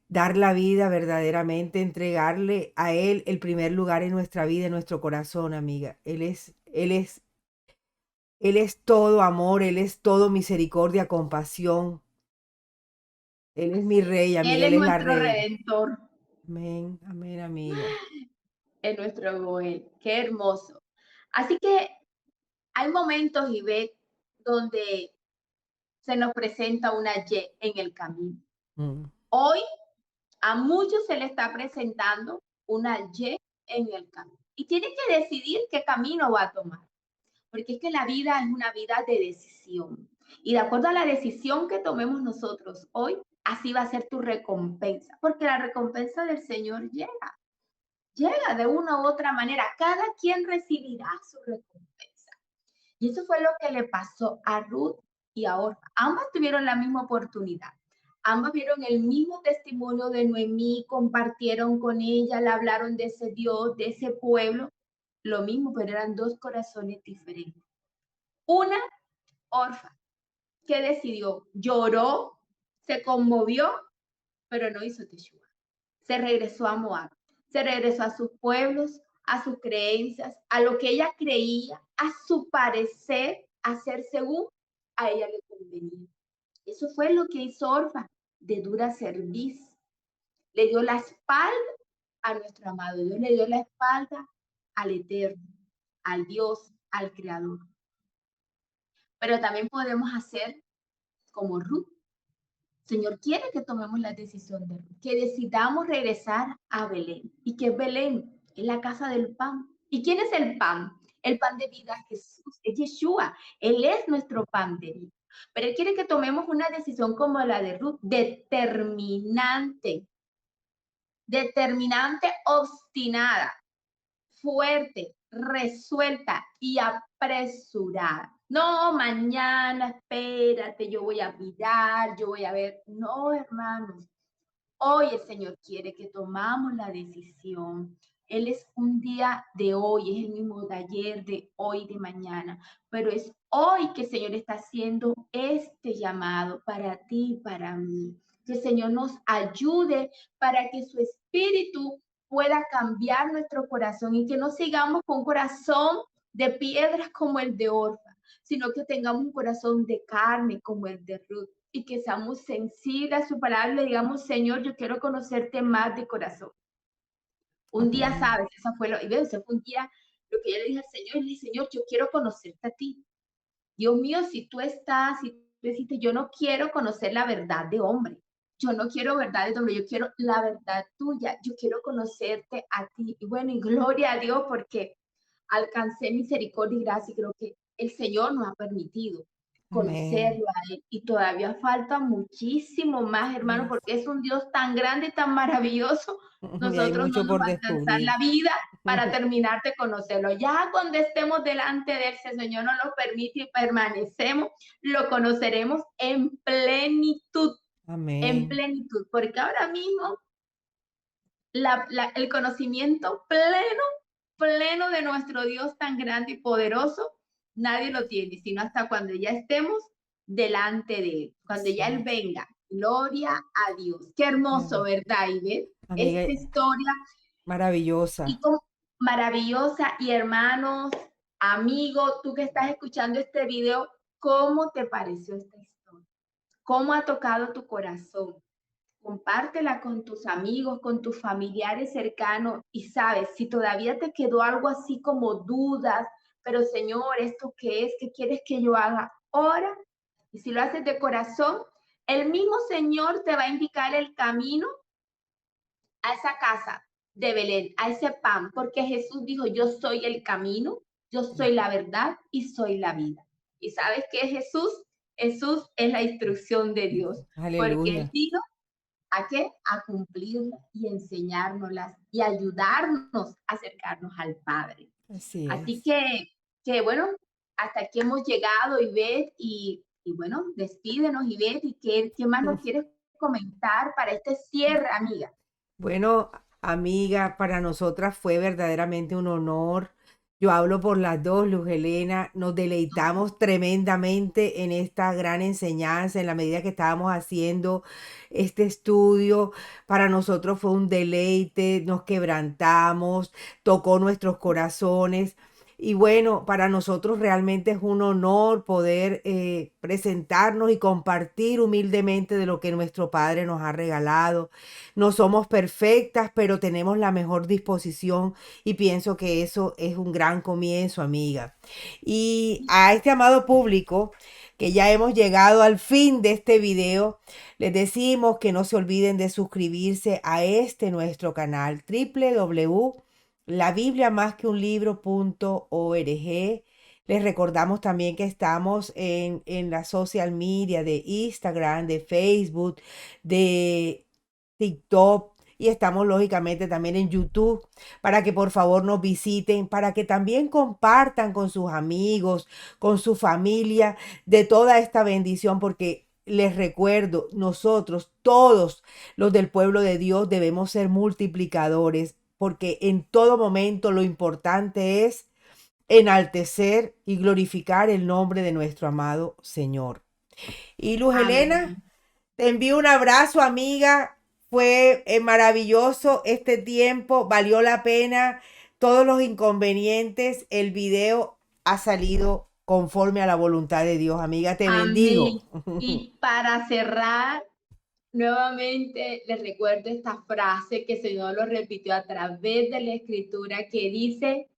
dar la vida verdaderamente, entregarle a Él el primer lugar en nuestra vida, en nuestro corazón, amiga. Él es todo amor, Él es todo misericordia, compasión. Él es mi rey, amiga, Él Él es es la nuestro reina. redentor, Amén, amén, amiga. es nuestro Goel. Qué hermoso. Así que hay momentos, Ivette, donde se nos presenta una Y en el camino. Mm, Hoy a muchos se le está presentando una Y en el camino. Y tiene que decidir qué camino va a tomar. Porque es que la vida es una vida de decisión. Y de acuerdo a la decisión que tomemos nosotros hoy, así va a ser tu recompensa. Porque la recompensa del Señor llega de una u otra manera. Cada quien recibirá su recompensa. Y eso fue lo que le pasó a Ruth y a Orfa. Ambas tuvieron la misma oportunidad. Ambas vieron el mismo testimonio de Noemí, compartieron con ella, le hablaron de ese Dios, de ese pueblo. Lo mismo, pero eran dos corazones diferentes. Una, Orfa, que decidió, lloró, se conmovió, pero no hizo teshuva. Se regresó a Moab, se regresó a sus pueblos, a sus creencias, a lo que ella creía, a su parecer, hacer según a ella le convenía. Eso fue lo que hizo Orfa, de dura cerviz. Le dio la espalda a nuestro amado Dios, le dio la espalda al Eterno, al Dios, al Creador. Pero también podemos hacer como Ruth. Señor quiere que tomemos la decisión de que decidamos regresar a Belén. ¿Y qué es Belén? Es la casa del pan. ¿Y quién es el pan? El pan de vida, Jesús, es Yeshua. Él es nuestro pan de vida. Pero Él quiere que tomemos una decisión como la de Ruth, determinante, obstinada, fuerte, resuelta y apresurada. No, mañana, espérate, yo voy a mirar, yo voy a ver. No, hermanos. Hoy el Señor quiere que tomamos la decisión. Él es un día de hoy, es el mismo de ayer, de hoy, de mañana. Pero es hoy que el Señor está haciendo este llamado para ti y para mí. Que el Señor nos ayude para que su espíritu pueda cambiar nuestro corazón y que no sigamos con un corazón de piedras como el de Orfa, sino que tengamos un corazón de carne como el de Ruth y que seamos sensibles a su palabra y le digamos, Señor, yo quiero conocerte más de corazón. Un día, amén. sabes, ese fue un día lo que yo le dije al Señor, le dije, Señor, yo quiero conocerte a ti. Dios mío, si tú estás, si tú deciste, yo no quiero conocer la verdad de hombre, yo no quiero verdad de hombre, yo quiero la verdad tuya, yo quiero conocerte a ti. Y bueno, y gloria a Dios porque alcancé misericordia y gracia y creo que el Señor nos ha permitido Amén. conocerlo a Él y todavía falta muchísimo más, hermano, Yes. porque es un Dios tan grande y tan maravilloso. Y hay Nosotros no mucho nos por va a alcanzar descubrir. la vida para terminar de conocerlo. Ya cuando estemos delante de Él, si el Señor nos lo permite y permanecemos, lo conoceremos en Amén. plenitud, porque ahora mismo el conocimiento pleno de nuestro Dios tan grande y poderoso, nadie lo tiene, sino hasta cuando ya estemos delante de Él, cuando Así ya Él es. venga. Gloria a Dios. Qué hermoso, Amén. ¿verdad, Ivette? Amiga, Esta historia. ¿Y maravillosa. maravillosa. Y hermanos, amigo, tú que estás escuchando este video, ¿cómo te pareció esta historia? ¿Cómo ha tocado tu corazón? Compártela con tus amigos, con tus familiares cercanos y sabes, si todavía te quedó algo así como dudas, pero Señor, ¿esto qué es? ¿Qué quieres que yo haga? Ora, y si lo haces de corazón, el mismo Señor te va a indicar el camino a esa casa de Belén, a ese pan, porque Jesús dijo, yo soy el camino, yo soy la verdad y soy la vida. ¿Y sabes qué es Jesús? Jesús es la instrucción de Dios, porque Él Aleluya. vino ¿a qué? A cumplirlas y enseñárnoslas y ayudarnos a acercarnos al Padre. Así Así es. que bueno, hasta aquí hemos llegado, Ivette, y bueno, despídenos, Ivette, y qué más nos quieres comentar para este cierre, amiga. Bueno, amiga, para nosotras fue verdaderamente un honor. Yo hablo por las dos, Luz Helena. Nos deleitamos tremendamente en esta gran enseñanza en la medida que estábamos haciendo este estudio. Para nosotros fue un deleite, nos quebrantamos, tocó nuestros corazones. Y bueno, para nosotros realmente es un honor poder presentarnos y compartir humildemente de lo que nuestro Padre nos ha regalado. No somos perfectas, pero tenemos la mejor disposición y pienso que eso es un gran comienzo, amiga. Y a este amado público, que ya hemos llegado al fin de este video, les decimos que no se olviden de suscribirse a este nuestro canal www.labibliamasqueunlibro.org. Les recordamos también que estamos en la social media de Instagram, de Facebook, de TikTok y estamos lógicamente también en YouTube para que por favor nos visiten, para que también compartan con sus amigos, con su familia de toda esta bendición, porque les recuerdo, nosotros todos los del pueblo de Dios debemos ser multiplicadores, porque en todo momento lo importante es enaltecer y glorificar el nombre de nuestro amado Señor. Y Luz Helena, Amén. te envío un abrazo, amiga. Fue maravilloso este tiempo, valió la pena todos los inconvenientes. El video ha salido conforme a la voluntad de Dios, amiga. Te bendigo. Amén. Y para cerrar, nuevamente les recuerdo esta frase que el Señor lo repitió a través de la escritura que dice,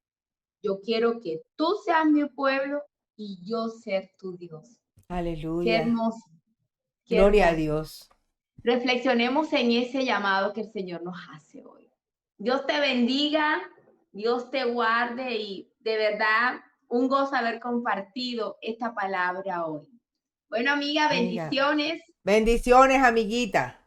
yo quiero que tú seas mi pueblo y yo ser tu Dios. Qué Aleluya. hermoso, qué Gloria a hermoso. Dios. Reflexionemos en ese llamado que el Señor nos hace hoy. Dios te bendiga, Dios te guarde y de verdad un gozo haber compartido esta palabra hoy. Bueno, amiga, Amiga. bendiciones. Bendiciones, amiguita.